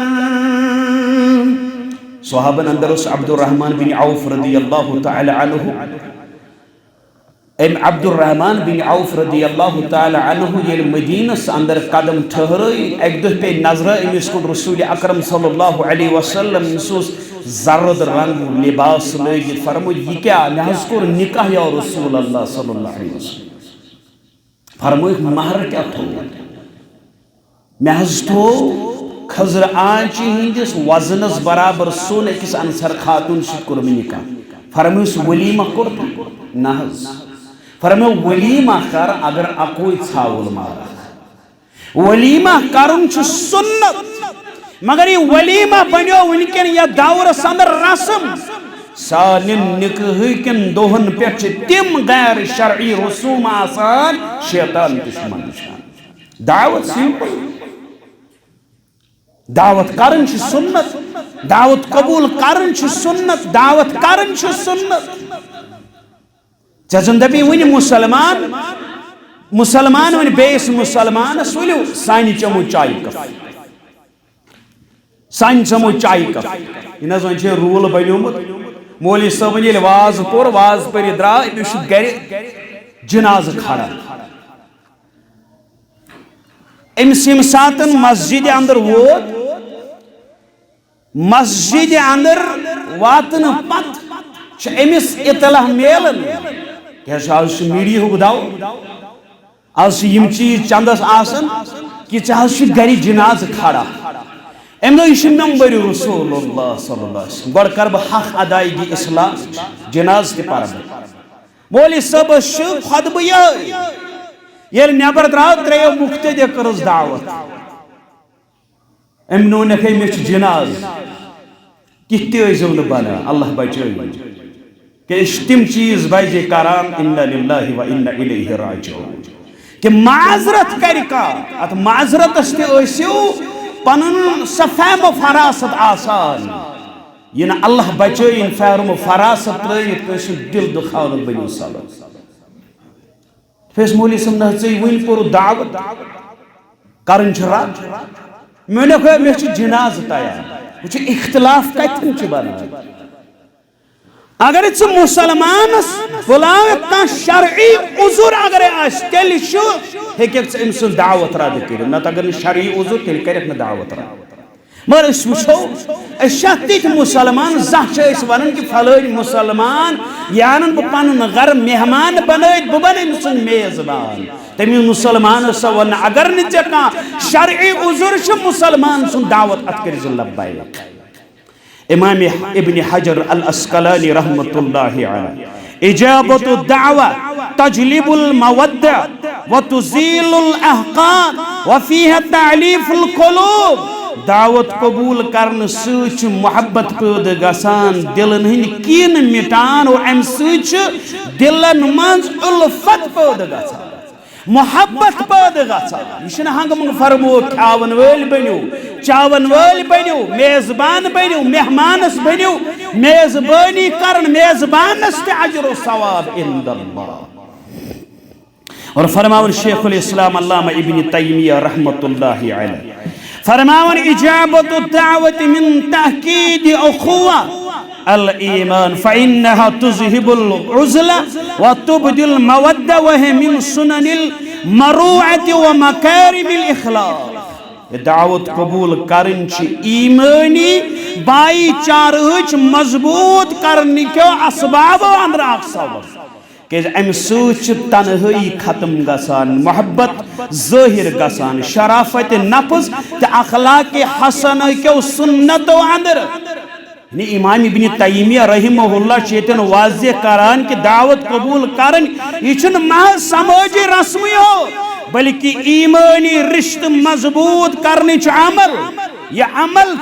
صحابہ اندر اس عبد الرحمن بن عوف رضی اللہ تعالی عنہ عبد الرحمن بن عوف رضی اللہ تعالی عنہ یل مدینہ اندر قدم ٹھہرائی ایک دہ پہ نظر امس کن رسول اکرم صلی اللہ علیہ وسلم سوس زرد رنگ لباس لگت فرمو یہ کیا لحظ کور نکاح یا رسول اللہ صلی اللہ علیہ وسلم فرمو ایک مہر کیا تھو محض تھو خضر آنچی ہندس وزنس برابر سون اکس انصر خاتون سے کرمی نکاح فرمو اس ولیمہ کرتا نحض فرمو ولیمہ کر اگر اکوئی ثاول مارا ولیمہ کرن چھ سنت مگر یہ ولیمہ بنیو ونکن یا دور سندر رسم سالن نکاح کن دوہن پیچ تم غیر شرعی رسوم آسان شیطان دشمن دعوت سمپل دعوت کرن چھ سنت دعوت قبول کرن چھ سنت دعوت کرن چھ سنت چزن دبی ونی مسلمان ونی بیس مسلمان سولیو سانی چمو چائی کف سانی چمو چائی کف انہا زن چھے رول بنیومت مولی صاحب یہ واز پر درا بیش گری جناز کھڑا امسیم ساتن مسجد اندر ووت مسجد اندر واتن پت امس اطلاع میلن کہ آز میڈیا ہو داو آز یم چیز چندس آسن کہ آز گری جناز کھڑا ام دو یہ ممبر رسول اللہ صلی اللہ علیہ وسلم گوڑ کر بہ حق ادائیگی اسلام جناز تی پار مولی صاحب خطبہ یل نیبر دراو تریو مقتدی کرز دعوت ام نو نکھے مچ جناز کہتے ہوئی زمن بنا اللہ بچائی کہ تم چیز بجے کران ان للہ و ان الیہ راجعون کہ معذرت کرکا ات معذرت استے ایسیو پنن سفیم و فراست آسان یہ نا اللہ بچائین فیرم و فراست رئیت کسی دل دخاونت بنی صالح فیس مولی سمنا چاہی وین پورو دعوت کرن چھرات میں نے کہا میں چھ جناز تایا مجھے اختلاف کتن چھ بنا اگر اس مسلمان بلاو اتنا شرعی عذر اگر آس تیلی شو ہیکیت انسان دعوت را دکر نہ اگر شرعی عذر تیلی کرت نہ دعوت را مگر اس وچھو اس شاہتیت مسلمان زہچ اس ونن کی فلوئی مسلمان یعنی بپانن غر مہمان بنائید ببن انسان میزبان تمی مسلمان سوالنا اگر نچکا شرعی عذر شو مسلمان سن دعوت اتکر ذلب بائی امام ابن حجر الاسقلانی رحمت اللہ علیہ اجابت الدعوة تجلب المودع وتزيل الاحقان وفيها تعلیف القلوب دعوت قبول کرن سوچ محبت پید گسان دلن ہن کین مٹان و ام سوچ دلن منز الفت پید گسان محبت پید گسان یہ ہنگ منگ فرمو کھاون ویل بنیو چاون ویل بنیو میزبان بنیو مہمانس بنیو میزبانی کرن میزبانس تے اجر و ثواب عند اللہ اور فرماون شیخ الاسلام علامہ ابن تیمیہ رحمت اللہ علیہ فرماون اجابت الدعوت من تحقید اخوہ الایمان فإنها تذهب العزلة وتبدي المودة وهي من سنن المروعة ومكارم الإخلاق دعوت قبول کرن چھ ایمانی بائی چارہچ مضبوط کرنی کیو اسباب و اندراک سبب کہ ام سوچ تنہی ختم گسان محبت ظاہر گسان شرافت نفس تے اخلاق حسن کیو سنت و اندر امام ابن تیمیہ رحمہ اللہ چیتن واضح کران کہ دعوت قبول کرن یہ چھن محض سماجی رسمی ہو بلکہ ایمانی رشت مضبوط کرنے چھ عمل یہ عمل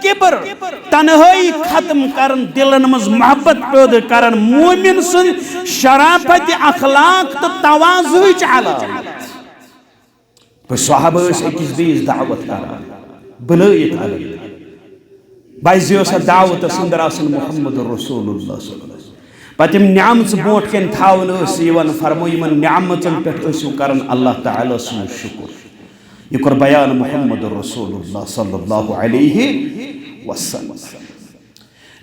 کبر تنہائی ختم کرن دلن مز محبت پیدا کرن مومن سن شرافت اخلاق تو تواضع علامت پس صحابہ اس اکس بیس دعوت کران بلائیت علیہ بائزیو سا دعوت سندر آسن محمد رسول اللہ صلی اللہ علیہ وسلم پتیم نعمت بوٹ کن تھاون اسیوان فرموی من نعمتن پیٹ اسیو کرن اللہ تعالی سن شکر یہ بیان محمد رسول اللہ صلی اللہ علیہ وسلم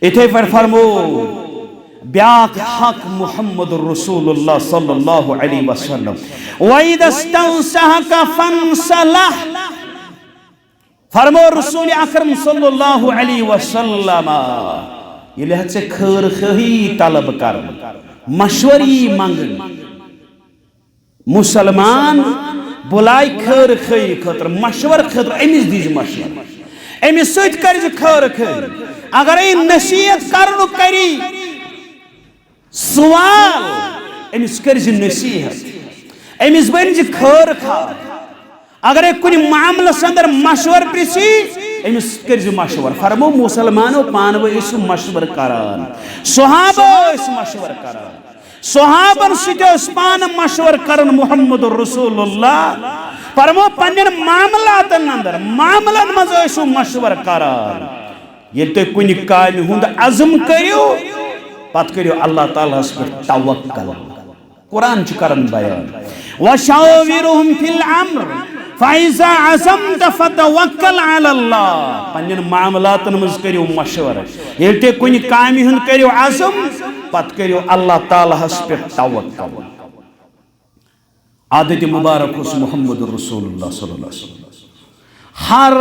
اتھے پر فرمو بیاق حق محمد رسول اللہ صلی اللہ علیہ وسلم وَإِذَا اسْتَوْسَحَكَ فَانْسَلَحْ فرمو رسول اکرم صلی اللہ علیہ وسلم یہ لحظ سے خیر خواہی طلب کر مشوری منگن مسلمان بلائی خیر خواہی خطر مشور خطر امیز دیج مشور امیز سوچ کرج خیر خواہی اگر این نصیحت کرنو کری سوال امیز کرج نصیحت امیز بنج خیر خواہ اگر ایک کنی معاملہ سندر مشور پریسی امیس کرزی مشور فرمو مسلمانو پانو اسو مشور کران صحابہ اس مشور کران صحابن سجو اس پان مشور کرن محمد رسول اللہ فرمو پنین معاملاتن اندر معاملن مز اسو مشور کران یہ تو کنی کامی ہند عظم کریو پت کریو اللہ تعالیٰ اس پر توکل قرآن چکرن بیان وَشَاوِرُهُمْ فِي الْعَمْرِ فَإِذَا عَزَمْتَ فَتَوَكَّلْ عَلَى اللَّهِ پنین معاملاتن مز کریو مشور یہ تے کنی کامی ہن کریو عزم پت کریو اللہ تعالیٰ اس پر توکل عادت مبارک اس محمد رسول اللہ صلی اللہ علیہ وسلم ہر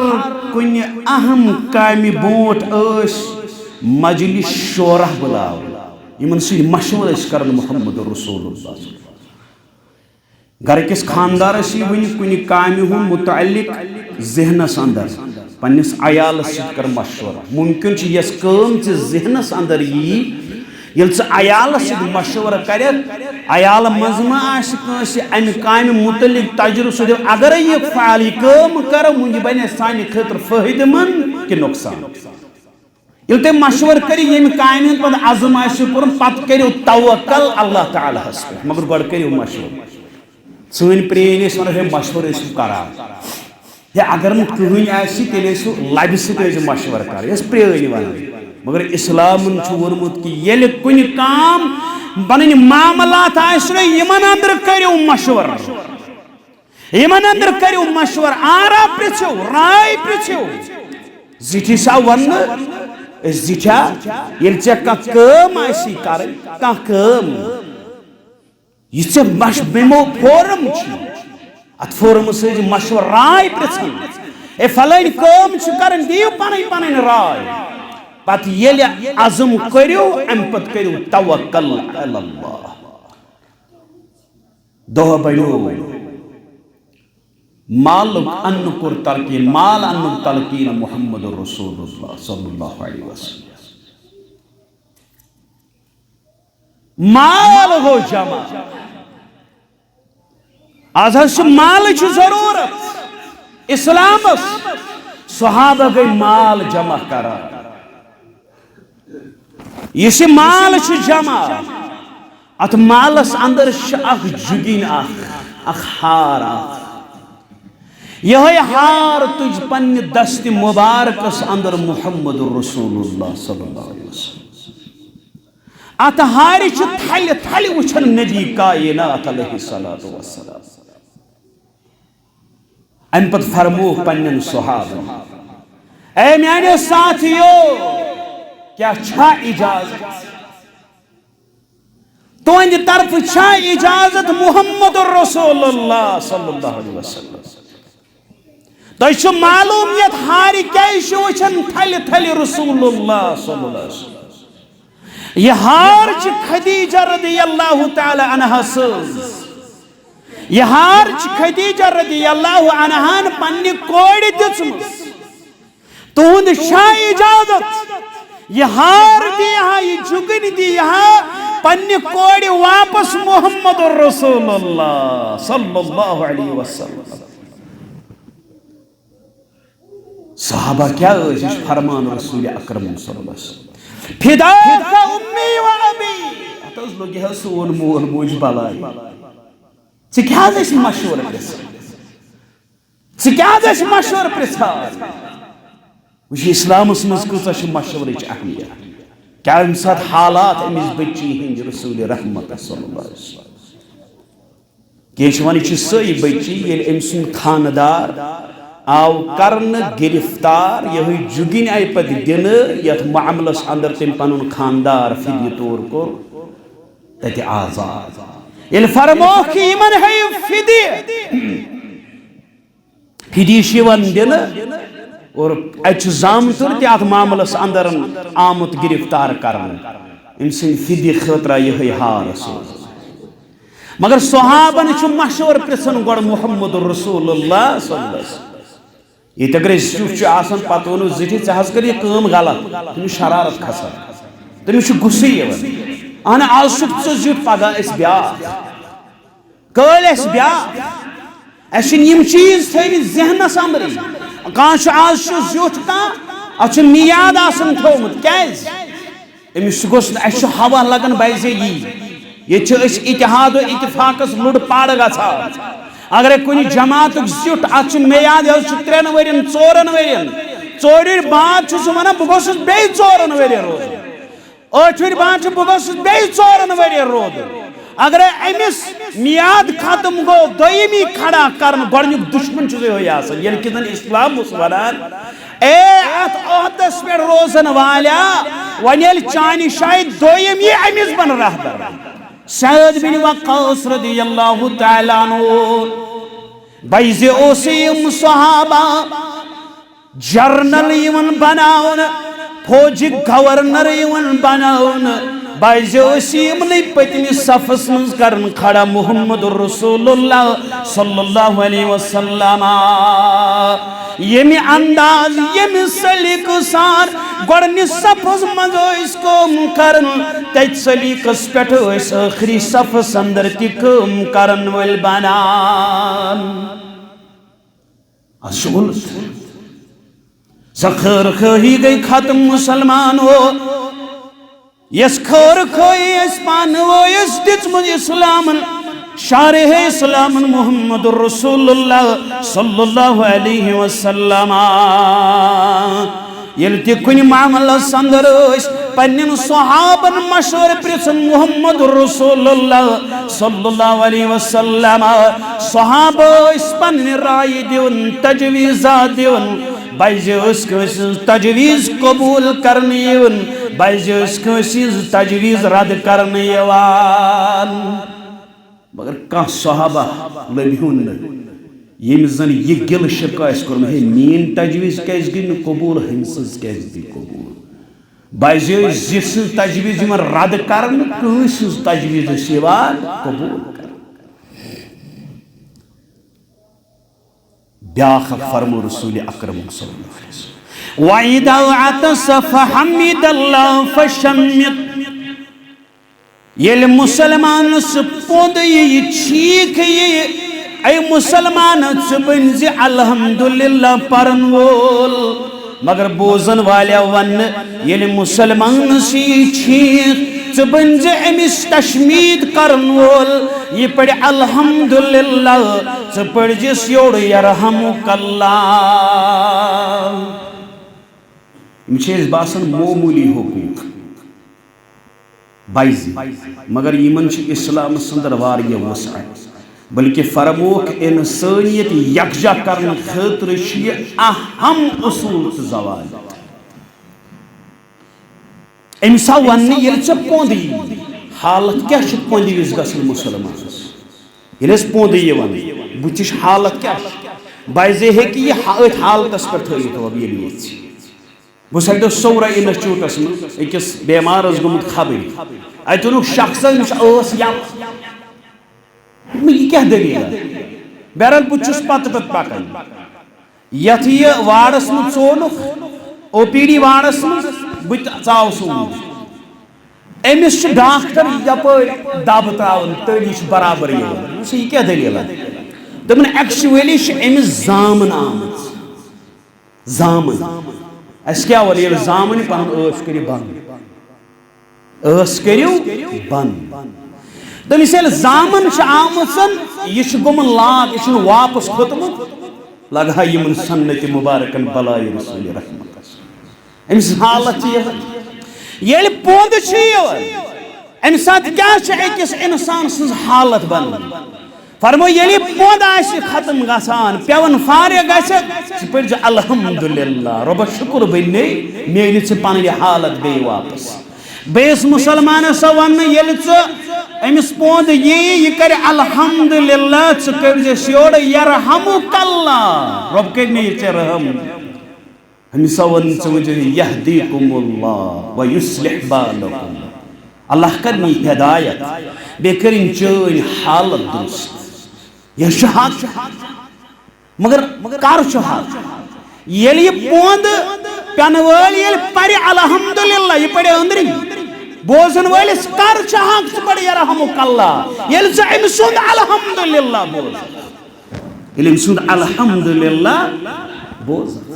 کنی اہم کامی بوٹ اس مجلس شورہ بلاو یمن سی مشور اس کرن محمد رسول اللہ صلی اللہ علیہ وسلم گھر کس خاندار سی ونی کنی کامی ہوں متعلق ذہنس اندر پنس عیال سیت کر مشورہ ممکن چھ یس کام چھ ذہنس اندر یل چھ عیال سیت مشورہ کرت عیال مزما آس کنسی ام کامی متعلق تجربہ سو اگر یہ فعالی کام کر منجی بنے سانی خطر فائدہ مند کہ نقصان یل تے مشور کری یم کامی ہند پتہ عزم آس کرن پت کریو توکل اللہ تعالی ہس پہ مگر گۄڈٕ کریو مشور سن پرین اس ون مشور کران یا اگر نہین آسی تیل لبہ سب مشور کر یس پرین ون مگر اسلام ورمت کہ یل کن کام پن معاملات یمن اندر کرو مشور یمن اندر کرو مشور آرا پرچو رائے پرچو زٹھی سا ون زٹھا یل ے کم آسی کر یہ ژے ممو فورم ات فورم سج مشور رائے پرچھن اے فلائن کام کرن دیو پنن پنن رائے پت یل عزم کریو ام پت کریو توکل علی اللہ دہ بنو مال ان کر تلقین مال ان تلقین محمد رسول اللہ صلی اللہ علیہ وسلم مال ہو جمع آج ہس مال ضرورت اسلام صحابہ گئی مال جمع کرا یہ مال جمع ات مالس اندر اخ جگین اخ ہار یہ ہار تج پن دست مبارکس اندر محمد رسول اللہ صلی اللہ علیہ وسلم ات ہاری تھل تھل وچھن نبی کائنات علیہ الصلوۃ والسلام ان پت فرمو پنن صحابہ اے میانو ساتھیو کیا چھا اجازت تو ان طرف چھا اجازت محمد رسول اللہ صلی اللہ علیہ وسلم تو یہ معلومیت ہاری کیا وچھن تھل تھل رسول اللہ صلی اللہ علیہ وسلم یہ ہار خدیجہ رضی اللہ تعالی عنہ سز یہ ہار خدیجہ رضی اللہ عنہ پنی کوڑی دچمس تہند شاہ اجازت یہ ہار دی یہاں یہ جگن دی یہاں پنی کوڑی واپس محمد رسول اللہ صلی اللہ علیہ وسلم صحابہ کیا فرمان رسول اکرم صلی اللہ علیہ وسلم فداک امی و ابی اتوز لوگ یہ سون مول موج بلائی کیا مشور پرس مشور پرس وچ اسلام مز کچھ مشورچ اہمیت کیا ام سات حالات امس بچی ہند رسول رحمت صلی اللہ علیہ وسلم کیشوانی سی بچی یل ام سن خاندار آو کرن گرفتار یہ جگن آئی پت دن یت معاملس اندر تم پن خاندار فدی طور کور تت آزاد یل فرمو کہ یمن ہے فدی شیون دن اور اچھ زامتر تی ات معاملس اندر آمت گرفتار کرن ام سن فدی خطرہ یہ ہا رسول مگر صحابن چھ مشور پرسن گوڑ محمد رسول اللہ صلی اللہ علیہ وسلم یہ اگر چھ آسان پتہ ونو زٹھی ژٕ کر یہ کام غلط تمس شرارت کھسان تمس غصہ یوان آز چھُکھ ژٕ زیُٹھ پگہہ أسۍ بیاکھ کٲلۍ أسۍ بیاکھ اَسہِ چھِنہٕ یِم چیٖز تھٲیمٕتۍ ذہنس اندرٕے کانٛہہ آز چھُ زیُٹھ کانٛہہ اتھ چھُ میاد آسان تھوٚومُت کیٛازِ أمِس گوٚژھ نہٕ اَسہِ چھُ ہوا لگان بزے یہ چھِ أسۍ اتحاد و اتفاقس لُڑ پاڑ گژھان اگر کُنہِ جماعتُک زیُٹھ اتھ چھُ میاد یہِ چھُ 3 ؤرین 4 ؤرین ژورِ بعد چھُ سُہ ونان بہٕ گوٚژھُس بیٚیہِ 4 ؤرین روزُن 8 بعد چھُ بہٕ گوٚژھُس بیٚیہِ 4 ؤرین روزُن اگر امس میاد ختم گو دویمی کھڑا کرن گۄڈنیُک دشمن چھُ یِہوٚے آسان ییٚلہِ کہِ زن اسلام اوس ونان اے اتھ عہدس پٮ۪ٹھ روزن والیا وۄنۍ ییٚلہِ چانہِ جایہِ دویِم یی أمِس بن رہبر سعد بن وقاص رضی اللہ تعالیٰ عنہ بایزِ اوس یِم صحابہ جرنل یِوان بناون فوجی گورنر یِوان بناون بایزِ اوس یِمنٕے پٔتمہِ صفس منٛز کرن کھڑا محمد رسول اللہ صلی اللہ علیہ وسلم ییٚمہِ انداز ییٚمہِ سلیقہٕ سان گۄڈنہِ صفس منٛز ٲسۍ کٲم کران تتہِ سلیقس پٮ۪ٹھ ٲسۍ ٲخری صفس اندر تہِ کٲم کرن وٲلۍ بنان اصول سۄ خٲر خٲہی گٔے ختم مسلمانو یس خٲر خٲہی اَسہِ پانہٕ ٲسۍ دِژمٕژ اسلامن شارح اسلام محمد رسول اللہ صلی اللہ علیہ وسلم ییٚلہِ تہِ کُنہِ معاملس اندر ٲسۍ پننٮ۪ن صحابن مشور پرژھن محمد رسول اللہ صلی اللہ علیہ وسلم صحابہ ٲسۍ پننہِ رایہِ دِوان تجویٖزات دِوان بعض ٲسۍ کٲنٛسہِ ہٕنٛز تجویٖز قبوٗل کرنہٕ یِوان بعض ٲسۍ کٲنٛسہِ ہٕنٛز تجویٖز رد کرنہٕ یِوان مگر کانٛہہ صحابہ لبہون نہٕ ییٚمِس زن یہِ گِلہٕ شِکہٕ آسہِ کوٚرمُت ہے میٛٲنۍ تجویٖز کیٛازِ گٔے نہٕ قبوٗل ہُمہِ سٕنٛز کیٛازِ گٔے قبوٗل بعض ٲسۍ زِٹھۍ سٕنٛز تجویٖز یِوان رد کرنہٕ کٲنٛسہِ ہٕنٛز تجویٖز ٲسۍ یِوان قبوٗل کرنہٕ بیٛاکھ اکھ فرمو رسول اکرم صلی اللہ علیہ وسلم وَإِذَا عَطَسَ فَحَمِدَ اللَّهَ فَشَمِّتْ ییٚلہِ مُسلمانس پوٚند یی چھیٖک یی اے مسلمان ژٕ بٔنۍ زِ الحمدللہ پرن وول مگر بوزن والیا وننہٕ ییٚلہِ مُسلمانس یی چھیٖک ژٕ بٔنۍ زِ أمِس تشمیٖد کرن وول یہِ پرِ الحمدللہ ژٕ پٔرزِس یورٕ یرحمک اللہ یِم چھِ اَسہِ باسان معموٗلی حقوٗق بایزِ مگر یِمن چھِ اسلامس اندر واریاہ وسعت بلکہ فرموک انسانیت یکجا کرنے خاطر چھِ یہِ اہم اصول تہٕ ضوابط أمِس آو وننہٕ ییٚلہِ ژےٚ پوٚنٛد یی حالت کیٛاہ چھِ پوٚنٛدِ وِزِ گژھان مُسلمانس ییٚلہِ اَسہِ پوٚنٛد یی وننہٕ بُتھِچ حالت کیٛاہ چھِ بعضے ہیٚکہِ یہِ أتھۍ حالتس پٮ۪ٹھ تھٲیِتھ ییٚلہِ یژھِ بہٕ چھُس اَکہِ دۄہ صورہ انسٹیوٗٹس منٛز أکِس بٮ۪مارس گوٚمُت خبرِ اتہِ ووٚنُکھ شخصن أمِس ٲس یَلہٕ یہ کیا دلیل بہرحال بہٕ چھُس پتہٕ پتہٕ پکان یتھ یہِ واڑس منٛز ژونُکھ او پی ڈی واڑس منٛز بہٕ تہِ ژاوُس اوٗرۍ أمِس چھُ ڈاکٹر یپٲرۍ دب تراوان تٔلی چھُ برابر یِوان یہِ کیٛاہ دلیٖلہ دوٚپُن ایکچُؤلی چھِ أمِس زامن آمٕژ زامن اس کیا ول یل زامن پن ٲس کٔرِو بند ٲس کٔرِو بند دٔمِس ییٚلہِ زامن چھِ آمٕژن یہِ چھُ گوٚمُت لاگ یہِ چھُنہٕ واپس کھوٚتمُت لگہا یِمن سنت مبارکن بلائے رسول رحمت أمِس حالت چھِ یِہوٚے ییٚلہِ پوٚنٛد چھُ یِوان اَمہِ ساتہٕ کیٛاہ چھِ أکِس اِنسان سٕنٛز حالت بنان فرمو ییٚلہِ پوٚنٛد آسہِ ختم گژھان پیٚوان فارغ گژھِ ژٕ پٔرۍزِ الحمدُاللہ رۄبس شُکر بننے مےٚ أنِتھ ژٕ پنٕنۍ حالت بیٚیہِ واپس بیٚیِس مُسلمانس سۄ وننہٕ ییٚلہِ ژٕ أمِس پوٚنٛد یی یہِ کرِ الحمدُاللہ ژٕ کٔرۍزٮ۪س یورٕ یرحمُک اللہ رۄب کٔرِ مےٚ یہِ ژےٚ رحم أمِس سۄ ووٚن ژٕ ؤنۍزِ یہدیکُم اللہ ویُصلح بالکم اللہ کرنی ہدایت بیٚیہِ کٔرِنۍ چٲنۍ حالت درست یہ چھُ حق مگر کر چھُ حق ییٚلہِ یہِ پوٚنٛد پٮ۪نہٕ وٲلۍ ییٚلہِ پرِ الحمدُاللہ یہِ پرِ أنٛدرِم بوزن وٲلِس کر چھُ حق ژٕ پرِ یرحمُک اللہ ییٚلہِ ژٕ أمۍ سُنٛد الحمدُاللہ بوزکھ ییٚلہِ أمۍ سُنٛد الحمدُاللہ بوزکھ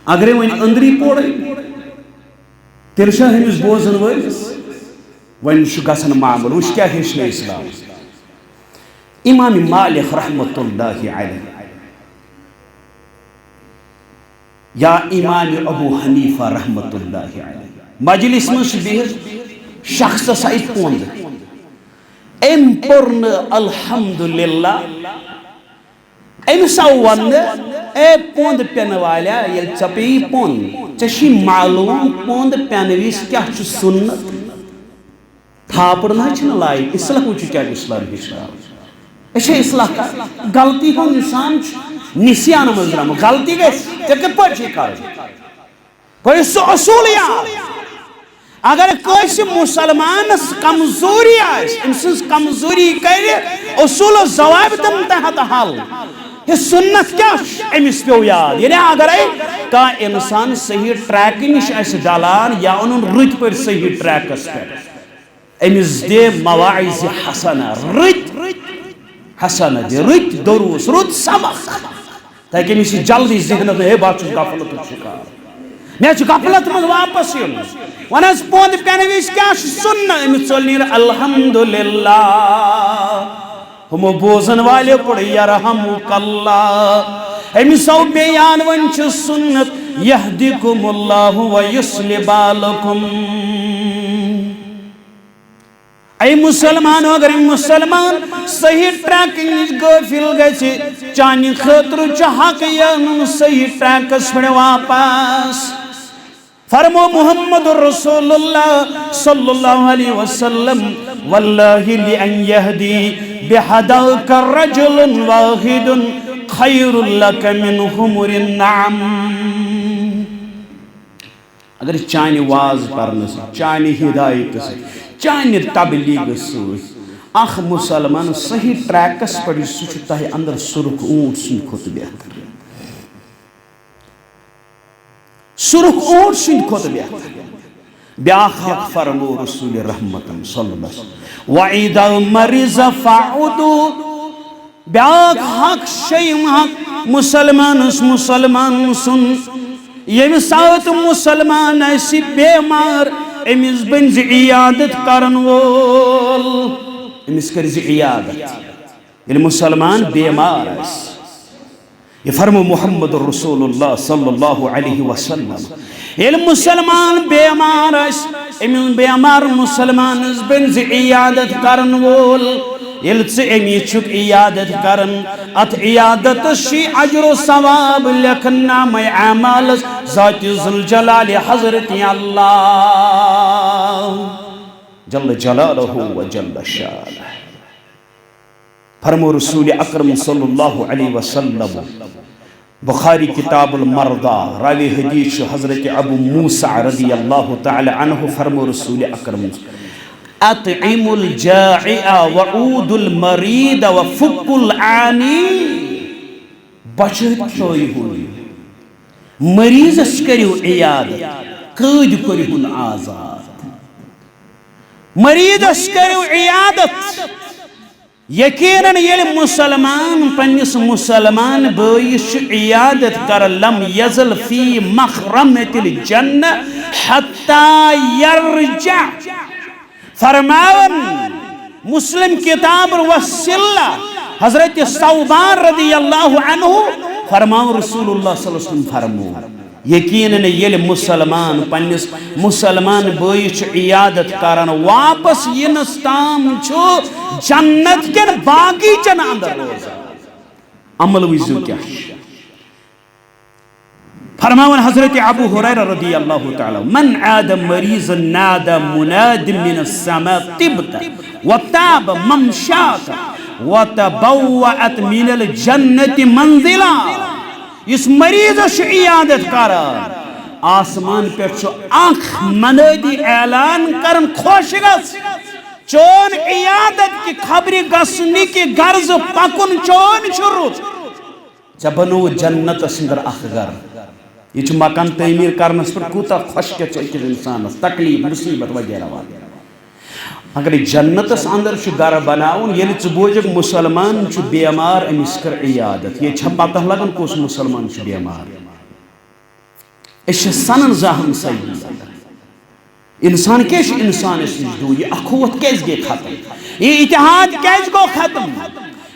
اگرے وۄنۍ أنٛدری پوٚرٕے تیٚلہِ چھا أمِس بوزن وٲلِس وۄنۍ چھُ گژھان معاملہٕ وٕچھ کیٛاہ ہیٚچھنٲے اِسلام امام مالک رحمۃ اللہ علیہ یا امام ابو حنیفہ رحمۃ اللہ علیہ مجلس منٛز چھُ بِہِتھ شخصس آیہِ پوٚنٛد أمۍ پوٚر نہٕ الحمدُاللہ أمِس آو وننہٕ اے پوٚنٛد پٮ۪نہٕ والیٛا ییٚلہِ ژےٚ پیٚیی پوٚنٛد ژےٚ چھُے معلوٗم پوٚنٛد پٮ۪نہٕ وِزِ کیٛاہ چھُ سُنت تھاپڑ نہ چھُنہٕ لایق اصلاح وٕچھِو کیٛاہ اصلاح ہیٚچھناوان أسۍ چھِ اصلاح کران غلطی ہُنٛد اِنسان چھُ نِسیان منٛز درٛامُت غلطی گژھِ ژےٚ کِتھ پٲٹھۍ چھے کرٕنۍ پٔرِو سُہ اصوٗل یاد اگر کٲنٛسہِ مُسلمانس کمزوری آسہِ أمۍ سٕنٛز کمزوری کرِ اصوٗل ضوابطن تحت حل یہ سنت کیا أمِس پیٚو یاد یعنی اگرے کانٛہہ اِنسان صحیح ٹریکہِ نِش آسہِ ڈلان یا اونُن رٕتۍ پٲٹھۍ صحیح ٹریکس پٮ۪ٹھ أمِس دِ مواعظ حسنہ رٕتۍ حسنہ دِ رٕتۍ دروس رُت سبق تاکہِ أمِس یی جلدی ذہنس ہے بہٕ چھُس غفلتُک شِکار مےٚ چھُ غفلت منٛز واپس یُن وۄنۍ حظ پوٚنٛد پٮ۪نہٕ وِزِ کیٛاہ چھُ سُنت أمِس ژوٚل نیٖرِتھ الحمدُاللہ ہُمو بوزن والیو پوٚر یرحمُک اللہ أمِس آو بیان وۄنۍ چھُ سُنت یہدِکُم اللہ ویُصلح بالکم اے مسلمانو اگر مسلمان صحیح ٹریکِنگ نِش غٲفِل گژھِ چانہِ خٲطرٕ چھُ حق یِنُن صحیح ٹریکس پٮ۪ٹھ واپس فرمو محمد رسول اللہ صلی اللہ علیہ وسلم واللہ لأن یہدی بہداک رجل واحد خیر لک من حمر النعم اگر چانہِ واز پرنہٕ سۭتۍ چانہِ ہدایتہٕ سۭتۍ چانہِ تبلیغ سۭتۍ اکھ مُسلمان صحیح ٹریکس پٮ۪ٹھ سُہ چھُ تۄہہِ اندر سُرخ اوٗنٹ سٕنٛدِ کھۄتہٕ بہتر سُرخ اوٗنٹ سٕنٛدِ کھۄتہٕ بہتر بیٛاکھ حق فرمو رسول رحمتن صلی اللہ علیہ وسلم وَإِذَا مَرِضَ فَعُودُوا بیٛاکھ حق شیٚیِم حق مُسلمانس مُسلمان سُنٛد ییٚمہِ ساتہٕ مُسلمان آسہِ بیمار أمِس بنہِ زِ عیادت کرن وول أمِس کٔرِ زِ عیادت ییٚلہِ مُسلمان بیمار آسہِ یہ فرمو محمد رسول اللہ صلی اللہ علیہ وسلم ییٚلہِ مُسلمان بیمار آسہِ أمِس بیمار مُسلمانس بنہِ زِ عیادت کرن وول ییٚلہِ ژٕ أمِس چھُکھ عیادت کران اتھ عیادتس چھُے اجر و ثواب لیکھن نامے اعمالس ذات ذوالجلال حضرت اللہ جل جلالہ و جل شانہ فرمو رسول اکرم صلی اللہ علیہ وسلم بخاری کتاب المرضى راوی حدیث حضرت ابو موسیٰ رضی اللہ تعالی عنہ فرمو رسول اکرم اطعم الجاعع وعود المريض وفك العاني بچت کھوئیہون مریضس کریو عیادت قید کریہون آزاد مریضس کریو عیادت یقیناً یل مسلمان پنس مسلمان بٲیِس عیادت کر لم یزل فی مخرمت الجنہ حتی یرجع فرماون مسلم کتاب وسلہ حضرت ثوبان رضی اللہ عنہ فرماؤ رسول اللہ صلی اللہ علیہ وسلم فرمو یقیناً یل مسلمان پنس مسلمان بٲیِس عیادت کران واپس ینس تام چھو جنت کن باغیچن اندر روزان عمل وزو کیا فرماون حضرت ابو ہریرہ رضی اللہ تعالی من عاد مریضا نادى مناد من السماء طبت وتاب ممشاك وتبوأت من الجنة منزلا اس مریض عیادت کران آسمان پہ منادی اعلان کرن خوش گس چون عیادت کی خبری گسنی کی غرض پکن چون شروع ژے بنو جنت اندر اخ گھر یہ مکان تعمیر کرنس پر کوتا خوش کے انسانس تکلیف مصیبت وغیرہ وغیرہ اگر جنتس اندر گھر بناؤن یل ژٕ مسلمان بیمار امس کر عیادت یہ پتہ لگان کس مسلمان بیمار اس سنن زہم صحیح انسان کیش انسان اس نش دو یہ اخوت کیس گئی ختم یہ اتحاد کیس گو ختم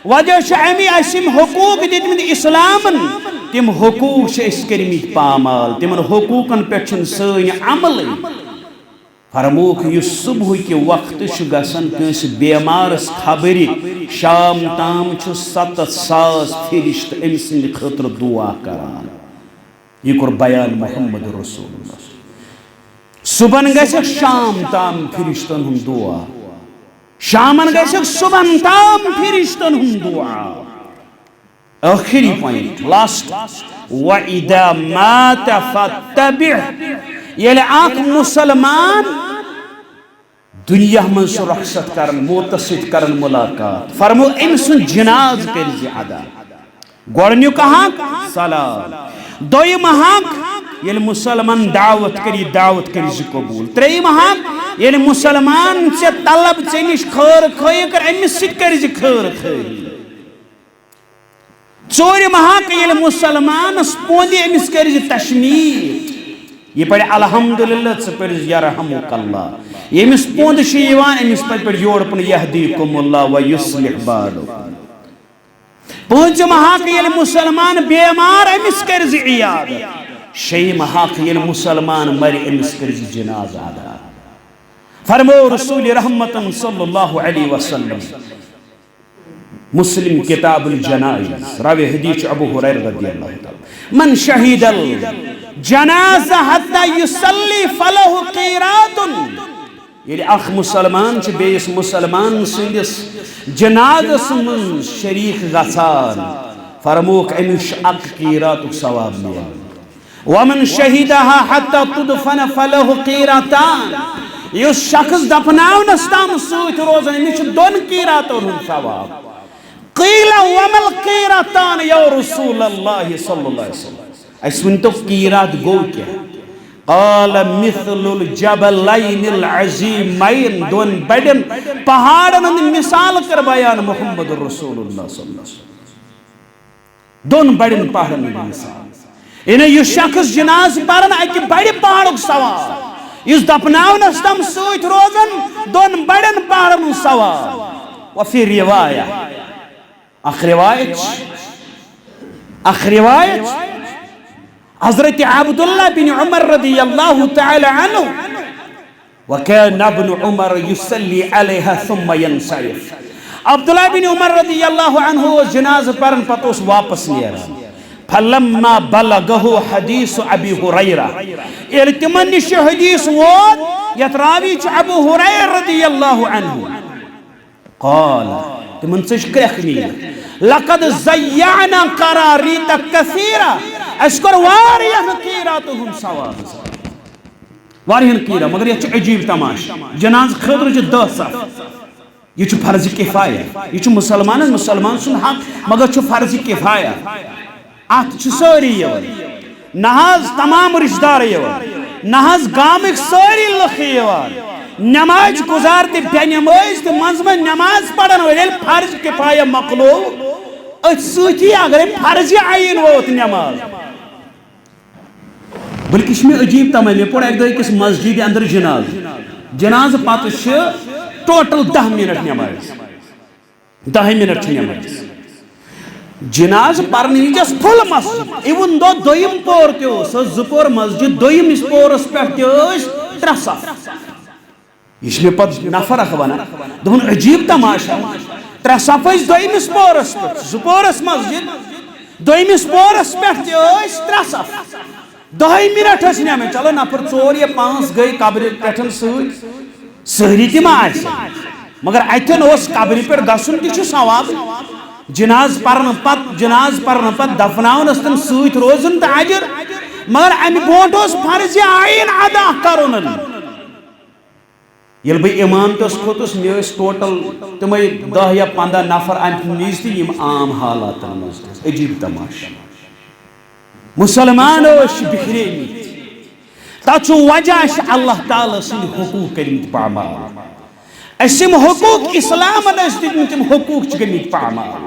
وجہ امی اسم حقوق دتمت اسلامن تم حقوق اس کرمت پامال تمن حقوقن پہ سن عمل فرموک یہ صبح کے وقت گسن کنس بیمارس خبری شام تام 7,000 فرشت ام سند خاطر دعا کران یہ کور بیان محمد رسول اللہ صبح گھک شام تام فرشتن ہند دعا شامن گھک صبح تام فرشتن ہند دعا آخری پوائنٹ لاسٹ وَإِذَا مَاتَ فَاتَّبِعْ یل اخ مسلمان دنیا من سہ رخصت کرن موت ست کرن ملاقات فرمو ام سن جناز کر ادا گۄڈنیُک حق سلام دویم حق یل مسلمان دعوت کری قبول تریم حق یل مسلمان ژے طلب ژے نش خیر خواہ کر امس ست کر خیر خواہ ژورم حق یل مسلمانس پوندی امس کر تشمیت یہ پڑھ الحمدللہ ژٕ پڑھ یرحمک اللہ یمس پوند امس پہ یور پن یہدیکم اللہ و یصلح بالکم پانچم حق یل مسلمان بیمار امس کرز عیادت شیم حق یل مسلمان مر امس کرز جنازہ ادا فرمو رسول رحمت صلی اللہ علیہ وسلم مسلم کتاب الجنائز راوی حدیث ابو ہریرہ رضی اللہ تعالی من شہید الجنازہ حتی یصلی فلہ قیرات یعنی اخ مسلمان بیس مسلمان سندس جنازس من شریک گژھان فرموک امش اک قیرات ثواب ملان ومن شہیدها حتی تدفن فلہ قیراتان اس شخص دفناونس تام سوت روزان امش دون قیراتن ثواب قیل ومل قیراتان یا رسول اللہ صلی اللہ علیہ وسلم اس ونتو قیرات گو کیا قال مثل الجبلین العظیمین دون بڑن پہاڑن مثال کر بیان محمد رسول اللہ صلی اللہ علیہ وسلم دون بڑن پہاڑن مثال انہیں یہ شخص جناز پرن اکی بڑی پہاڑک سواب اس دفناونس تم سوت روزن دون بڑن پہاڑن سواب وفی روایہ اخ روایت حضرت عبداللہ بن عمر رضی اللہ تعالی عنہ وكان ابن عمر يصلي عليها ثم ينصرف عبداللہ بن عمر رضی اللہ عنہ جناز پرن پتوس واپس نیران فلما بلغه حدیث ابی ہریرہ ارتمن نش حدیث ووت یتراوی ابو ہریرہ رضی اللہ عنہ قال تمن سش کرخنی لقد زیعنا قراریت کثیرہ اشکر واریہن قیراتہم ثواب واریہن قیرہ مگر یہ عجیب تماش جناز خضر 10 صف یہ فرض کفایہ یہ مسلمان سن حق مگر فرض کفایہ ات ساری یور نہ تمام رشتہ دار یور نہ گامک ساری لکھ یور نماز گزار تے بے نماز تے منزمن نماز پڑھن ویل فرض کفایہ مقلو ات سوچی اگر فرض عین ووت نماز بلکہ میں عجیب تمام میں پڑھ ایک دو کس مسجد اندر جناز پتہ ٹوٹل 10 منٹ نماز 10 منٹ نماز جناز پرنی جس فل مسجد ایون دو دویم پور تیو سو زپور مسجد دویم اس پورس پر تیوش 3 صف یہ میں پت نفر اخوانا دون عجیب تماشا 3 صف اس دویم اس پورس پر زپورس مسجد دویم اس پورس پر تیوش 3 صف 2 منٹ اس نے ہمیں چلو نفر 4 یا 5 گئی قبر پیٹھن سہری تی ما آئیسا مگر ایتن اس قبر پر گسن تی چھو ثواب جناز پرن پت دفناون استن سویت روزن تا عجر مگر امی بونٹوس فرض عین ادا کرونن یل بھئی امام تس کھوتس میس ٹوٹل تمہیں 10 یا 15 نفر ام نیزتی یم عام حالات عجیب تماشا مسلمان بکھرے تچو وجہ اللہ تعالی سن حقوق کرمت پامال اسم حقوق اسلام تم حقوق گمت پامال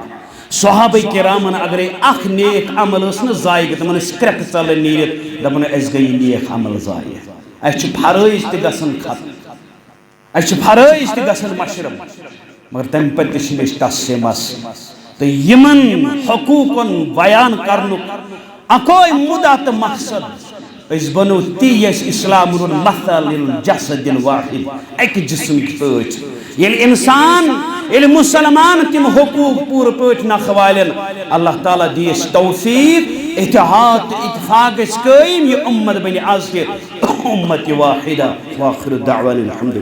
صحابہ کرامن اگر اخ نیک عمل نا ضائع تمہن کرک ژل نیرت دپن اس گئی نیک عمل ضائع اس فرائض تہ گژھن ختم اس فرائض تہ گژھن مشرم مگر تم پتہ چھ تس سے مس تو یمن حقوقن بیان کرنک اکوئی مدہ تو مقصد اس بنو تیس اسلام رون مثل الجسد الواحد ایک جسم کی پوچھ یل انسان یل مسلمان تم حقوق پور پوچھ نخوالن اللہ تعالیٰ دیس توفیق اتحاد اتفاق اس قائم یہ امت بنی آز کے امت واحدہ واخر دعوان الحمدللہ